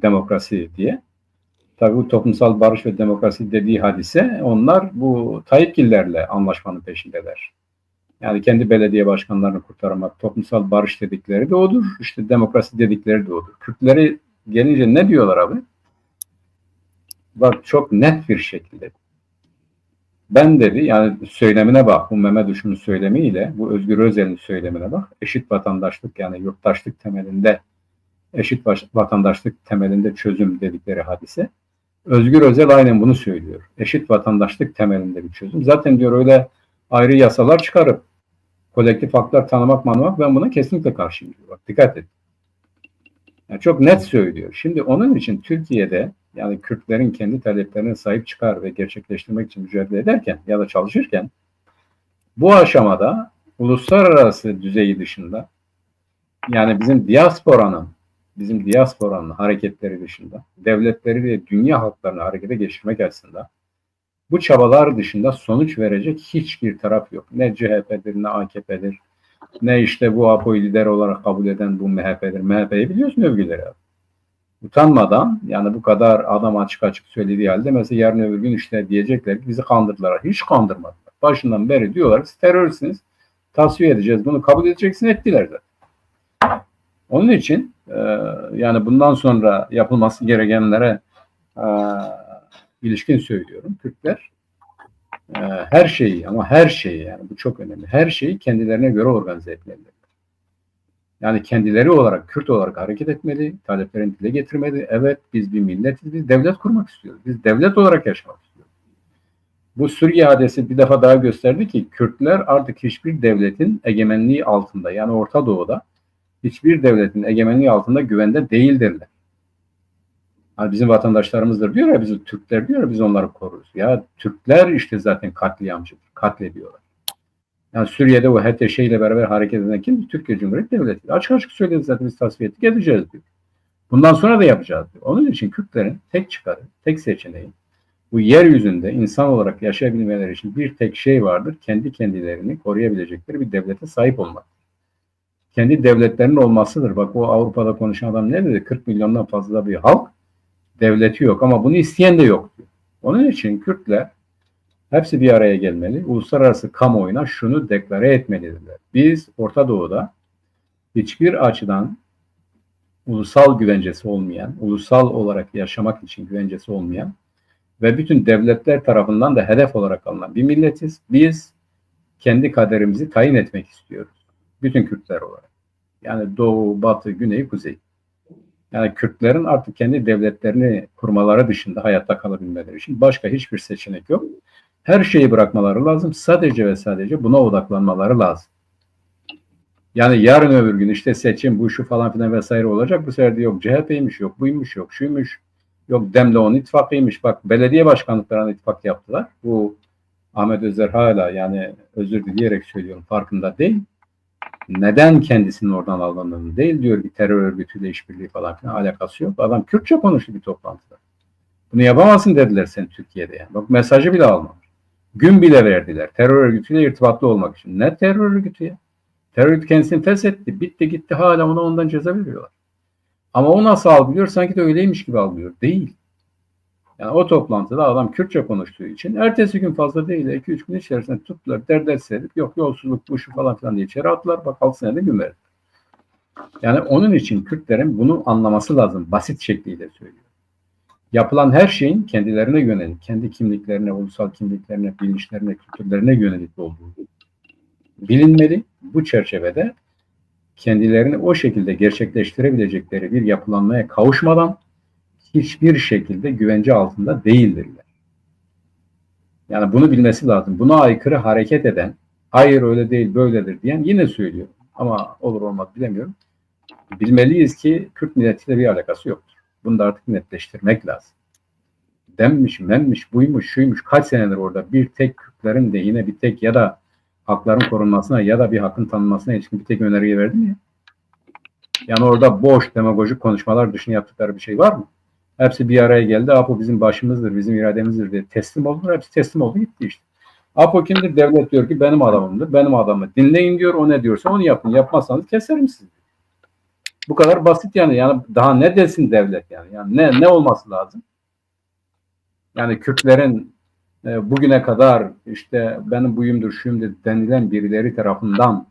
S2: demokrasi diye. Tabii bu toplumsal barış ve demokrasi dediği hadise onlar bu Tayyipgillerle anlaşmanın peşindeler. Yani kendi belediye başkanlarını kurtarmak, toplumsal barış dedikleri de odur. İşte demokrasi dedikleri de odur. Kürtleri gelince ne diyorlar abi? Bak çok net bir şekilde. Ben dedi yani söylemine bak, bu Mehmet Uşun'un söylemiyle bu Özgür Özel'in söylemine bak. Eşit vatandaşlık yani yurttaşlık temelinde eşit vatandaşlık temelinde çözüm dedikleri hadise. Özgür Özel aynen bunu söylüyor. Eşit vatandaşlık temelinde bir çözüm. Zaten diyor öyle ayrı yasalar çıkarıp kolektif haklar tanımak ben buna kesinlikle karşıyım diyor. Bak dikkat et. Yani çok net söylüyor. Şimdi onun için Türkiye'de yani Kürtlerin kendi taleplerine sahip çıkar ve gerçekleştirmek için mücadele ederken ya da çalışırken bu aşamada uluslararası düzeyi dışında yani bizim diasporanın hareketleri dışında devletleri ve dünya halklarını harekete geçirmek açısından bu çabalar dışında sonuç verecek hiçbir taraf yok. Ne CHP'dir, ne AKP'dir, ne işte bu APO'yu lider olarak kabul eden bu MHP'dir. MHP'yi biliyorsun övgüleri. Utanmadan yani bu kadar adam açık açık söylediği halde mesela yarın öbür gün işte diyecekler ki bizi kandırdılar. Hiç kandırmadılar. Başından beri diyorlar siz terörsünüz. Tasfiye edeceğiz. Bunu kabul edeceksin ettiler zaten. Onun için yani bundan sonra yapılması gerekenlere ilişkin söylüyorum. Türkler her şeyi ama her şeyi yani bu çok önemli. Her şeyi kendilerine göre organize etmeliler. Yani kendileri olarak, Kürt olarak hareket etmeli, taleplerini dile getirmeli. Evet biz bir milletiz, biz devlet kurmak istiyoruz. Biz devlet olarak yaşamak istiyoruz. Bu Suriye hadisi bir defa daha gösterdi ki Kürtler artık hiçbir devletin egemenliği altında yani Orta Doğu'da hiçbir devletin egemenliği altında güvende değildirler. Yani bizim vatandaşlarımızdır diyor ya, biz Türkler diyor ya, biz onları koruruz. Ya Türkler işte zaten katliamcıdır, katlediyorlar. Yani Suriye'de o HTŞ ile beraber hareket eden kim? Türkiye Cumhuriyeti Devleti. Açık açık söyledi zaten biz tasfiye ettik, edeceğiz diyor. Bundan sonra da yapacağız diyor. Onun için Kürtlerin tek çıkarı, tek seçeneği bu yeryüzünde insan olarak yaşayabilmeleri için bir tek şey vardır. Kendi kendilerini koruyabilecekleri bir devlete sahip olmak. Kendi devletlerinin olmasıdır. Bak o Avrupa'da konuşan adam ne dedi? 40 milyondan fazla bir halk devleti yok ama bunu isteyen de yok diyor. Onun için Kürtler hepsi bir araya gelmeli. Uluslararası kamuoyuna şunu deklare etmelidirler. Biz Orta Doğu'da hiçbir açıdan ulusal güvencesi olmayan, ulusal olarak yaşamak için güvencesi olmayan ve bütün devletler tarafından da hedef olarak alınan bir milletiz. Biz kendi kaderimizi tayin etmek istiyoruz. Bütün Kürtler olarak. Yani Doğu, Batı, Güney, Kuzey. Yani Kürtlerin artık kendi devletlerini kurmaları dışında hayatta kalabilmeleri için başka hiçbir seçenek yok. Her şeyi bırakmaları lazım. Sadece ve sadece buna odaklanmaları lazım. Yani yarın öbür gün işte seçim, bu şu falan filan vesaire olacak. Bu sefer de yok CHP'ymiş, yok buymuş, yok şuymuş, yok Demle onun ittifakıymış. Bak belediye başkanlıklarına ittifak yaptılar. Bu Ahmet Özer hala yani özür dileyerek söylüyorum farkında değil. Neden kendisinin oradan alındığını değil diyor bir terör örgütüyle işbirliği falan filan alakası yok. Adam Kürtçe konuştu bir toplantıda. Bunu yapamazsın dediler sen Türkiye'de yani. Bak mesajı bile almamış. Gün bile verdiler terör örgütüyle irtibatlı olmak için. Ne terör örgütü ya? Terör örgütü kendisini feshetti. Bitti gitti hala ona ondan ceza veriyorlar. Ama o nasıl algılıyor? Sanki de öyleymiş gibi algılıyor. Değil. Yani o toplantıda adam Kürtçe konuştuğu için ertesi gün fazla değil 2-3 gün içerisinde tuttular derdest edip yok yolsuzluk bu şu falan filan diye içeri attılar. Bak 6 senede gün verdi. Yani onun için Kürtlerin bunu anlaması lazım. Basit şekliyle söylüyor. Yapılan her şeyin kendilerine yönelik, kendi kimliklerine, ulusal kimliklerine, bilinçlerine, kültürlerine yönelik olduğu bilinmeli. Bu çerçevede kendilerini o şekilde gerçekleştirebilecekleri bir yapılanmaya kavuşmadan hiçbir şekilde güvence altında değildirler. Yani bunu bilmesi lazım. Buna aykırı hareket eden, hayır öyle değil böyledir diyen yine söylüyor. Ama olur olmaz bilemiyorum. Bilmeliyiz ki Kürt milletiyle bir alakası yoktur. Bunu da artık netleştirmek lazım. Demmiş, memmiş, buymuş, şuymuş, kaç senedir orada bir tek Kürtlerin de yine bir tek ya da hakların korunmasına ya da bir hakkın tanınmasına ilişkin bir tek öneriyi verdi mi? Yani orada boş demagojik konuşmalar dışında yaptıkları bir şey var mı? Hepsi bir araya geldi. APO bizim başımızdır, bizim irademizdir diye teslim oldular. Hepsi teslim oldu gitti işte. APO kimdir? Devlet diyor ki benim adamımdır, benim adamı dinleyin diyor. O ne diyorsa onu yapın. Yapmazsanız keserim sizi. Bu kadar basit yani. Yani daha ne desin devlet yani? Yani ne olması lazım? Yani Kürtlerin bugüne kadar işte benim buyumdur, şuyumdur denilen birileri tarafından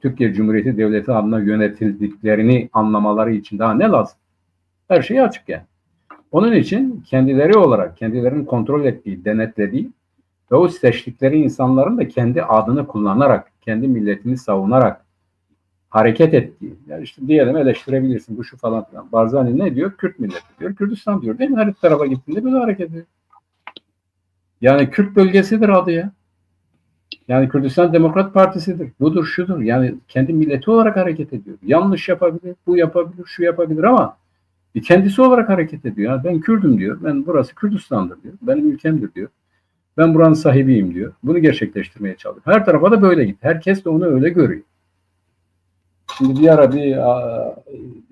S2: Türkiye Cumhuriyeti Devleti adına yönetildiklerini anlamaları için daha ne lazım? Her şey açık yani. Onun için kendileri olarak, kendilerinin kontrol ettiği, denetlediği ve o seçtikleri insanların da kendi adını kullanarak, kendi milletini savunarak hareket ettiği. Yani işte diyelim eleştirebilirsin bu şu falan filan. Barzani ne diyor? Kürt milleti diyor. Kürdistan diyor değil mi? Her tarafa gittiğinde böyle hareket ediyor. Yani Kürt bölgesidir adı ya. Yani Kürdistan Demokrat Partisi'dir. Budur, şudur. Yani kendi milleti olarak hareket ediyor. Yanlış yapabilir, bu yapabilir, şu yapabilir ama kendisi olarak hareket ediyor. Yani ben Kürdüm diyor. Ben burası Kürdistan'dır diyor. Benim ülkemdir diyor. Ben buranın sahibiyim diyor. Bunu gerçekleştirmeye çalışıyor. Her tarafa da böyle git. Herkes de onu öyle görüyor. Şimdi bir ara bir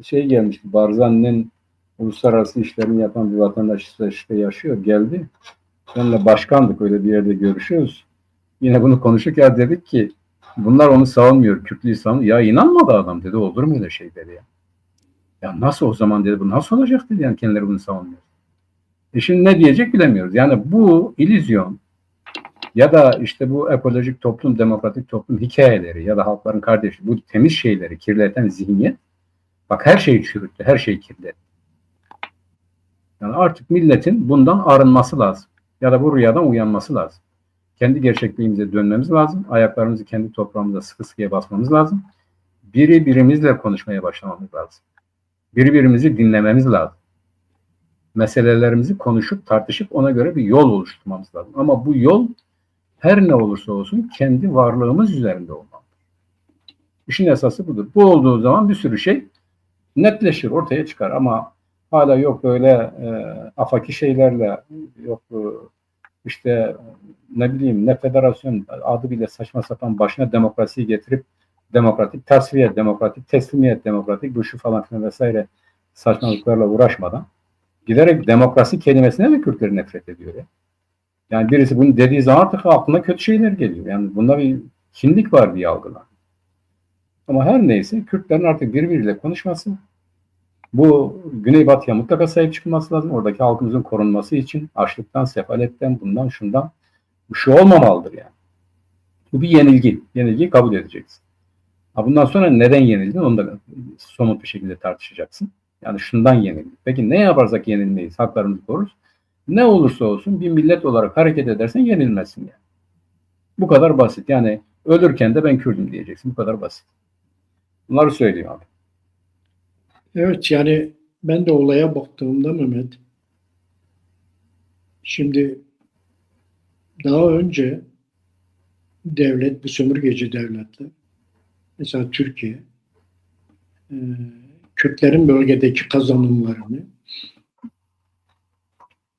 S2: şey gelmişti. Barzani'nin uluslararası işlerini yapan bir vatandaş işte yaşıyor. Geldi. Benimle başkandık. Öyle bir yerde görüşüyoruz. Yine bunu konuşurken dedik ki bunlar onu savunmuyor. Kürtlüğü savunuyor. Ya inanmadı adam dedi. Olur mu öyle şey dedi ya. Ya nasıl o zaman dedi. Bu nasıl olacak dedi. Yani kendileri bunu savunmuyor. Şimdi ne diyecek bilemiyoruz. Yani bu illüzyon ya da işte bu ekolojik toplum, demokratik toplum hikayeleri ya da halkların kardeşi, bu temiz şeyleri kirleten zihniyet, bak her şeyi çürüttü, her şeyi kirletti. Yani artık milletin bundan arınması lazım. Ya da bu rüyadan uyanması lazım. Kendi gerçekliğimize dönmemiz lazım. Ayaklarımızı kendi toprağımıza sıkı sıkıya basmamız lazım. Birimizle konuşmaya başlamamız lazım. Birbirimizi dinlememiz lazım. Meselelerimizi konuşup tartışıp ona göre bir yol oluşturmamız lazım. Ama bu yol her ne olursa olsun kendi varlığımız üzerinde olmalı. İşin esası budur. Bu olduğu zaman bir sürü şey netleşir, ortaya çıkar ama hala yok böyle afaki şeylerle, yok işte ne bileyim ne federasyon adı bile saçma sapan başına demokrasiyi getirip demokratik tasfiye, demokratik teslimiyet, demokratik bu şu falan filan vesaire saçmalıklarla uğraşmadan giderek demokrasi kelimesine de Kürtler nefret ediyor ya. Yani birisi bunu dediği zaman artık aklına kötü şeyler geliyor. Yani bunda bir kimlik var diye algılar. Ama her neyse Kürtlerin artık birbiriyle konuşması, bu Güneybatı'ya mutlaka sahip çıkılması lazım. Oradaki halkımızın korunması için açlıktan, sefaletten, bundan, şundan bu şu olmamalıdır yani. Bu bir yenilgi. Yenilgiyi kabul edeceksin. Bundan sonra neden yenildin onu da somut bir şekilde tartışacaksın. Yani şundan yenildik. Peki ne yaparsak yenilmeyiz, haklarımızı koruruz. Ne olursa olsun bir millet olarak hareket edersen yenilmezsin yani. Bu kadar basit. Yani ölürken de ben Kürdüm diyeceksin. Bu kadar basit. Bunları söyleyeyim abi.
S1: Evet, yani ben de olaya baktığımda Mehmet, şimdi daha önce devlet, bu sömürgeci devletler, mesela Türkiye, Kürtlerin bölgedeki kazanımlarını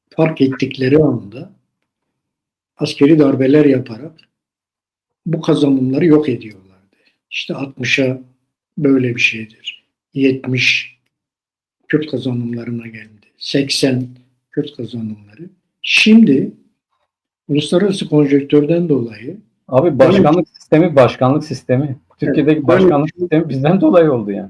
S1: fark ettikleri anda askeri darbeler yaparak bu kazanımları yok ediyorlardı. İşte 60'a böyle bir şeydir. 70 Kürt kazanımlarına geldi. 80 Kürt kazanımları. Şimdi uluslararası konjonktürden dolayı
S2: Abi başkanlık sistemi. Türkiye'deki
S1: evet,
S2: başkanlık sistemi bizden dolayı oldu yani.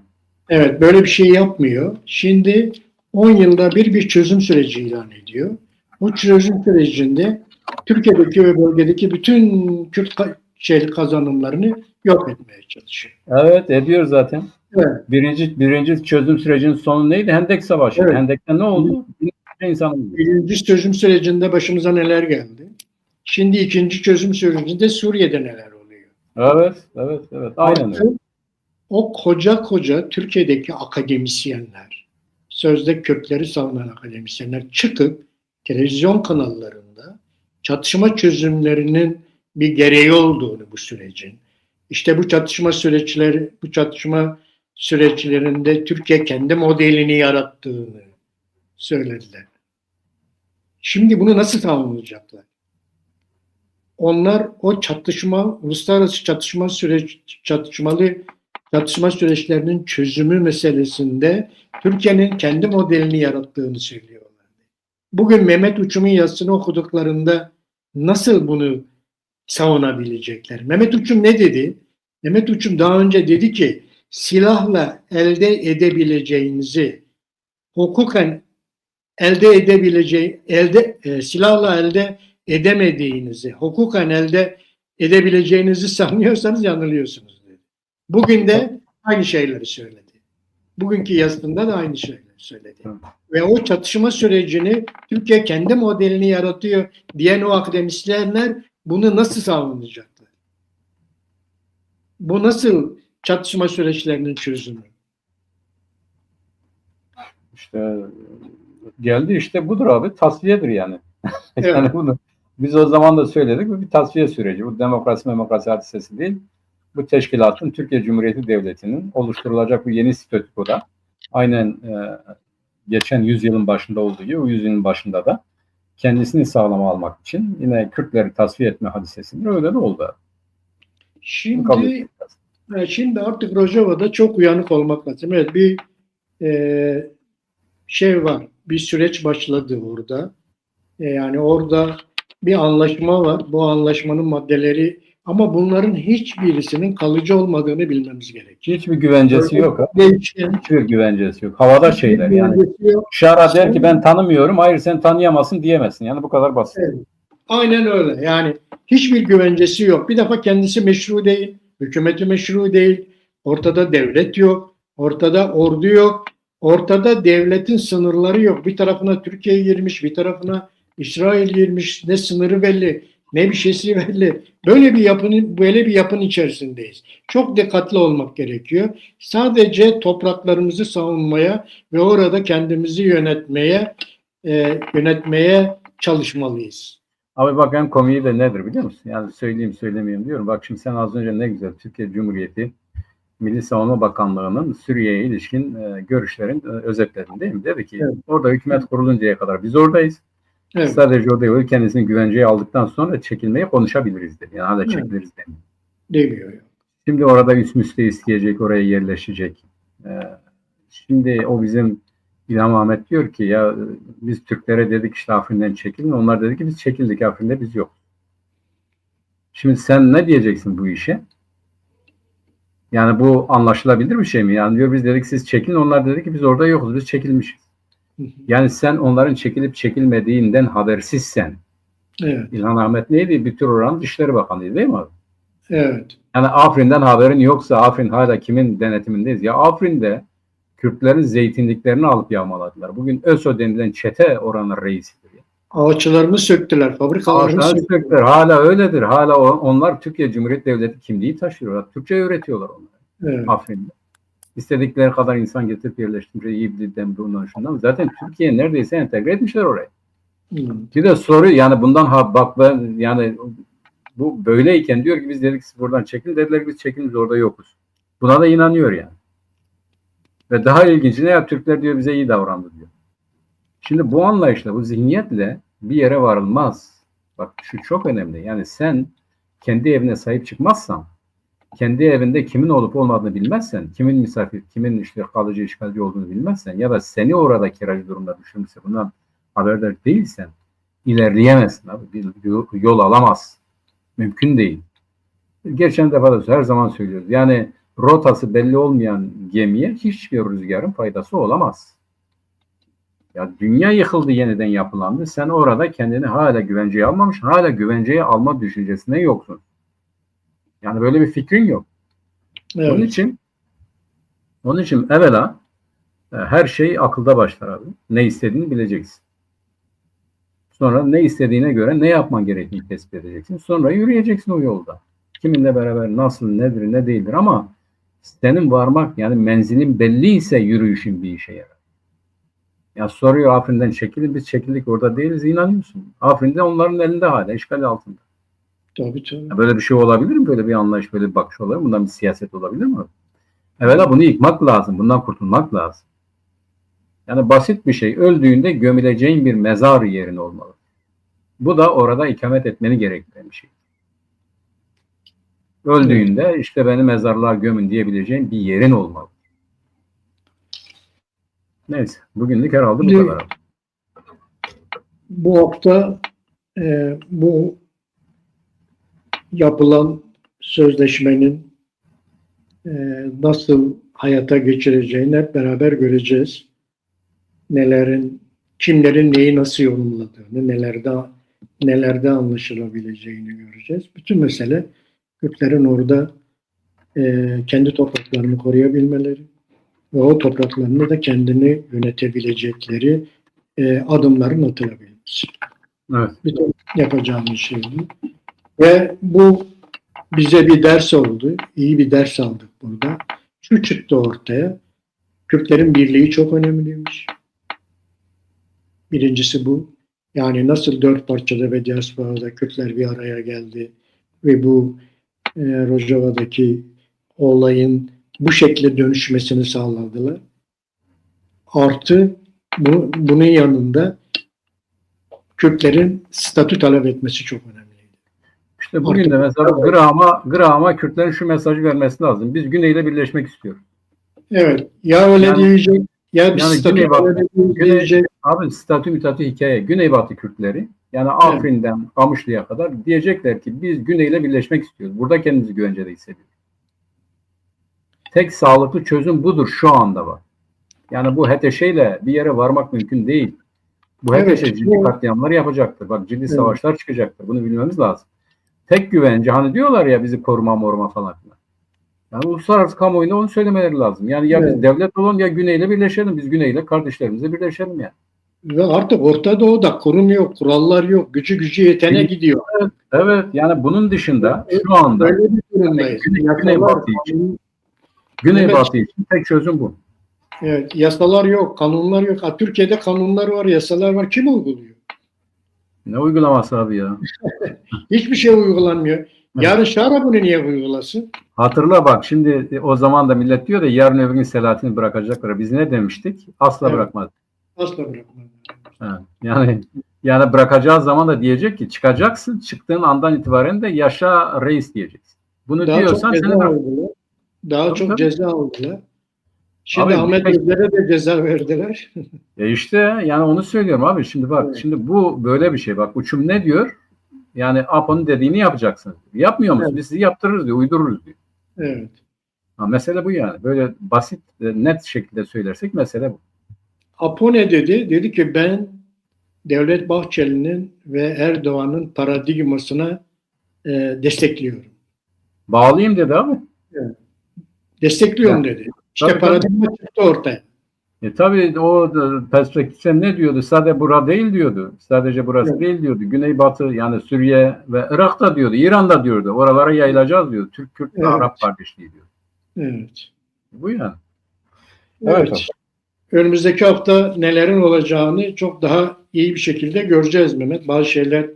S1: Evet, böyle bir şey yapmıyor. Şimdi 10 yılda bir çözüm süreci ilan ediyor. Bu çözüm sürecinde Türkiye'deki ve bölgedeki bütün Kürt kazanımlarını yok etmeye çalışıyor.
S2: Evet ediyor zaten.
S1: Evet.
S2: Birinci çözüm sürecinin sonu neydi? Hendek Savaşı. Evet. Hendek'te ne oldu?
S1: Birinci çözüm sürecinde başımıza neler geldi? Şimdi ikinci çözüm sürecinde Suriye'de neler oluyor?
S2: Evet. Aynen öyle.
S1: O koca Türkiye'deki akademisyenler, sözde Kürtleri savunan akademisyenler çıkıp televizyon kanallarında çatışma çözümlerinin bir gereği olduğunu bu sürecin, işte bu çatışma süreçlerinde Türkiye kendi modelini yarattığını söylediler. Şimdi bunu nasıl savunacaklar? Onlar o uluslararası çatışma süreçlerinin çözümü meselesinde Türkiye'nin kendi modelini yarattığını söylüyorlar. Bugün Mehmet Uçum'un yazısını okuduklarında nasıl bunu savunabilecekler? Mehmet Uçum ne dedi? Mehmet Uçum daha önce dedi ki silahla elde edebileceğinizi hukuken silahla elde edemediğinizi, hukuken elde edebileceğinizi sanıyorsanız yanılıyorsunuz dedi. Bugün de aynı şeyleri söyledi. Bugünkü yazısında da aynı şeyleri söyledi. Ve o çatışma sürecini Türkiye kendi modelini yaratıyor diyen o akademisyenler bunu nasıl savunacaklar? Bu nasıl çatışma süreçlerinin çözümü?
S2: İşte geldi işte budur abi, tasfiyedir yani.
S1: Evet.
S2: Yani bunu biz o zaman da söyledik, bu bir tasfiye süreci. Bu demokrasi hadisesi değil. Bu teşkilatın Türkiye Cumhuriyeti Devleti'nin oluşturulacak bu yeni statükoda aynen geçen yüzyılın başında olduğu gibi o yüzyılın başında da kendisini sağlama almak için yine Kürtleri tasfiye etme hadisesinde öyle de oldu.
S1: Şimdi artık Rojava'da çok uyanık olmak lazım. Evet, bir şey var, bir süreç başladı orada. Yani orada bir anlaşma var. Bu anlaşmanın maddeleri ama bunların hiçbirisinin kalıcı olmadığını bilmemiz gerekiyor.
S2: Hiçbir güvencesi yok. Hiçbir güvencesi yok. Havada şeyler yani. Şara der ki ben tanımıyorum. Hayır sen tanıyamazsın diyemezsin. Yani bu kadar basit.
S1: Evet. Aynen öyle. Yani hiçbir güvencesi yok. Bir defa kendisi meşru değil. Hükümeti meşru değil. Ortada devlet yok. Ortada ordu yok. Ortada devletin sınırları yok. Bir tarafına Türkiye girmiş, bir tarafına İsrail girmiş. Ne sınırı belli, ne bir şeysi belli. Böyle bir yapının içerisindeyiz. Çok dikkatli olmak gerekiyor. Sadece topraklarımızı savunmaya ve orada kendimizi yönetmeye çalışmalıyız.
S2: Abi bak en komiği de nedir biliyor musun? Yani söyleyeyim söylemeyeyim diyorum. Bak şimdi sen az önce ne güzel Türkiye Cumhuriyeti Milli Savunma Bakanlığı'nın Suriye'ye ilişkin görüşlerin özetledin değil mi? Dedi ki evet, orada hükümet kuruluncaya kadar biz oradayız. Evet. Sadece o değil, kendisini güvenceye aldıktan sonra çekilmeye konuşabiliriz dedi. Yani hala çekiliriz
S1: demiyor.
S2: Şimdi orada üst müste isteyecek, oraya yerleşecek. Şimdi o bizim İlham Ahmet diyor ki ya biz Türklere dedik işte Afrin'den çekilin. Onlar dedi ki biz çekildik, Afrin'de biz yok. Şimdi sen ne diyeceksin bu işe? Yani bu anlaşılabilir bir şey mi? Yani diyor biz dedik siz çekilin, onlar dedi ki biz orada yokuz, biz çekilmişiz. Yani sen onların çekilip çekilmediğinden habersizsen.
S1: Evet.
S2: İlhan Ahmet neydi? Bir tür oranın Dışişleri Bakanıydı değil mi abi?
S1: Evet.
S2: Yani Afrin'den haberin yoksa Afrin hala kimin denetimindeyiz? Ya Afrin'de Kürtlerin zeytinliklerini alıp yağmaladılar. Bugün ÖSO denilen çete oranın reisidir.
S1: Ağaçlarını söktüler, fabrikalarını
S2: söktüler. Hala öyledir. Hala onlar Türkiye Cumhuriyeti Devleti kimliği taşıyorlar. Türkçe öğretiyorlar onları. Evet. Afrin'de. İstedikleri kadar insan getirip yerleştirince İyibil'den bundan şundan. Zaten Türkiye neredeyse entegre etmişler oraya. Bir de soru yani bundan bak ben yani bu böyleyken diyor ki biz dedik siz buradan çekil dediler biz çekilimiz orada yokuz. Buna da inanıyor yani. Ve daha ilginci ne ya Türkler diyor bize iyi davrandı diyor. Şimdi bu anlayışla bu zihniyetle bir yere varılmaz. Bak şu çok önemli. Yani sen kendi evine sahip çıkmazsan kendi evinde kimin olup olmadığını bilmezsen, kimin misafir, kimin işte kalıcı işgalci olduğunu bilmezsen ya da seni orada kiracı durumda düşürmüşse bundan haberdar değilsen ilerleyemezsin abi. Bir yol alamaz. Mümkün değil. Geçen defa da her zaman söylüyoruz. Yani rotası belli olmayan gemiye hiçbir rüzgarın faydası olamaz. Ya dünya yıkıldı, yeniden yapılandı. Sen orada kendini hala güvenceye almamış, hala güvenceye alma düşüncesine yoksun. Yani böyle bir fikrin yok. Evet. Onun için evvela her şey akılda başlar abi. Ne istediğini bileceksin. Sonra ne istediğine göre ne yapman gerektiğini tespit edeceksin. Sonra yürüyeceksin o yolda. Kiminle beraber nasıl, nedir, ne değildir ama senin varmak yani menzilin belli ise yürüyüşün bir işe yarar. Ya soruyor Afrin'den çekilin, biz çekildik orada değiliz, inanıyorsun. Afrin'de onların elinde hala, işgal altında.
S1: Tabii.
S2: Ya böyle bir şey olabilir mi? Böyle bir anlayış, böyle bir bakış olabilir mi? Bundan bir siyaset olabilir mi? Evvela bunu yıkmak lazım, bundan kurtulmak lazım. Yani basit bir şey, öldüğünde gömüleceğin bir mezar yerin olmalı. Bu da orada ikamet etmeni gerektiren bir şey. Öldüğünde işte beni mezarlığa gömün diyebileceğin bir yerin olmalı. Neyse, bugünlük herhalde bu kadar.
S1: Bu hafta bu yapılan sözleşmenin nasıl hayata geçireceğini hep beraber göreceğiz. Kimlerin neyi nasıl yorumladığını, nelerde nelerde anlaşılabileceğini göreceğiz. Bütün mesele Kürtlerin orada kendi topraklarını koruyabilmeleri ve o topraklarını da kendini yönetebilecekleri adımların atılabilmesi.
S2: Evet.
S1: Bütün yapacağımız şey bu. Ve bu bize bir ders oldu. İyi bir ders aldık burada. Şu çıktı ortaya. Kürtlerin birliği çok önemliymiş. Birincisi bu. Yani nasıl dört parçada ve diasporada Kürtler bir araya geldi ve bu Rojava'daki olayın bu şekilde dönüşmesini sağladılar. Artı bunun yanında Kürtlerin statü talep etmesi çok önemliydi.
S2: İşte bugün de mesela Graham'a Kürtlerin şu mesajı vermesi lazım. Biz Güney'le birleşmek istiyoruz.
S1: Evet. Ya öyle diyecek ya bir statü
S2: diyecek. Abi statü mütatü hikaye. Güneybatı Kürtleri yani Afrin'den Kamışlı'ya kadar diyecekler ki biz Güney'le birleşmek istiyoruz. Burada kendimizi güvencede hissediyoruz. Tek sağlıklı çözüm budur şu anda var. Yani bu HTŞ'yle bir yere varmak mümkün değil. Bu HTŞ ciddi katliamlar yapacaktır. Bak ciddi savaşlar çıkacaktır. Bunu bilmemiz lazım. Tek güvence hani diyorlar ya bizi koruma falan filan. Yani uluslararası kamuoyuna onu söylemeleri lazım. Yani ya biz devlet olalım ya Güney'le birleşelim. Biz Güney'le kardeşlerimizle birleşelim yani.
S1: Ve artık Orta Doğu'da kurum yok, kurallar yok. Gücü yetene gidiyor.
S2: Evet. Yani bunun dışında şu anda Güneybatı için tek çözüm bu.
S1: Evet. Yasalar yok, kanunlar yok. Türkiye'de kanunlar var, yasalar var. Kim uyguluyor?
S2: Ne uygulaması abi ya?
S1: Hiçbir şey uygulanmıyor. Yarın Şara bunu niye uygulasın?
S2: Hatırla bak şimdi o zaman da millet diyor da yarın öbür gün Selahattin'i bırakacaklar. Biz ne demiştik? Asla bırakmaz.
S1: Asla bırakmaz.
S2: Evet. Yani bırakacağı zaman da diyecek ki çıkacaksın. Çıktığın andan itibaren de yaşa reis diyeceksin. Bunu daha diyorsan seni bırak.
S1: Daha çok ceza aldılar. Şimdi Ahmet Özer'e de ceza verdiler.
S2: İşte yani onu söylüyorum abi. Şimdi bak şimdi bu böyle bir şey. Bak uçum ne diyor? Yani APO'nun dediğini yapacaksınız. Yapmıyor musunuz? Biz sizi yaptırırız diyor, uydururuz diyor.
S1: Evet.
S2: Mesele bu yani. Böyle basit, net şekilde söylersek mesele bu.
S1: APO ne dedi? Dedi ki ben Devlet Bahçeli'nin ve Erdoğan'ın paradigmasına destekliyorum.
S2: Bağlayayım dedi abi.
S1: Evet. Destekliyorum dedi. İşte paradigma çıktı ortaya.
S2: Tabii o perspektiften ne diyordu? Sadece bura değil diyordu. Sadece burası değil diyordu. Güneybatı yani Suriye ve Irak'ta diyordu. İran'da diyordu. Oralara yayılacağız diyordu. Türk, Kürt ve Arap kardeşliği diyor.
S1: Evet.
S2: Bu yani.
S1: Evet. Önümüzdeki hafta nelerin olacağını çok daha iyi bir şekilde göreceğiz Mehmet. Bazı şeyler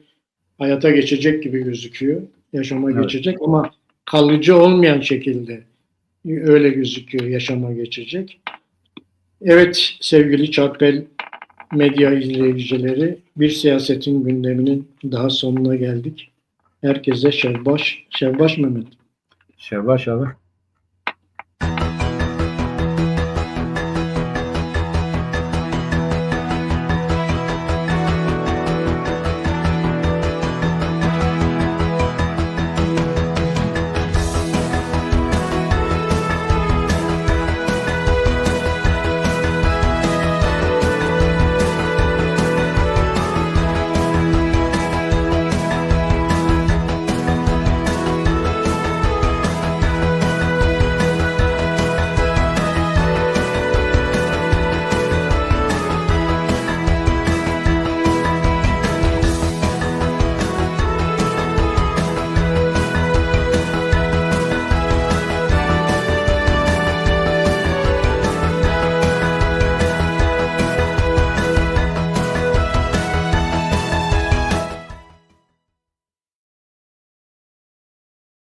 S1: hayata geçecek gibi gözüküyor. Yaşama geçecek ama kalıcı olmayan şekilde öyle gözüküyor, yaşama geçecek. Evet sevgili Çarpel medya izleyicileri, bir siyasetin gündeminin daha sonuna geldik. Herkese şevbaş Mehmet.
S2: Şevbaş abi.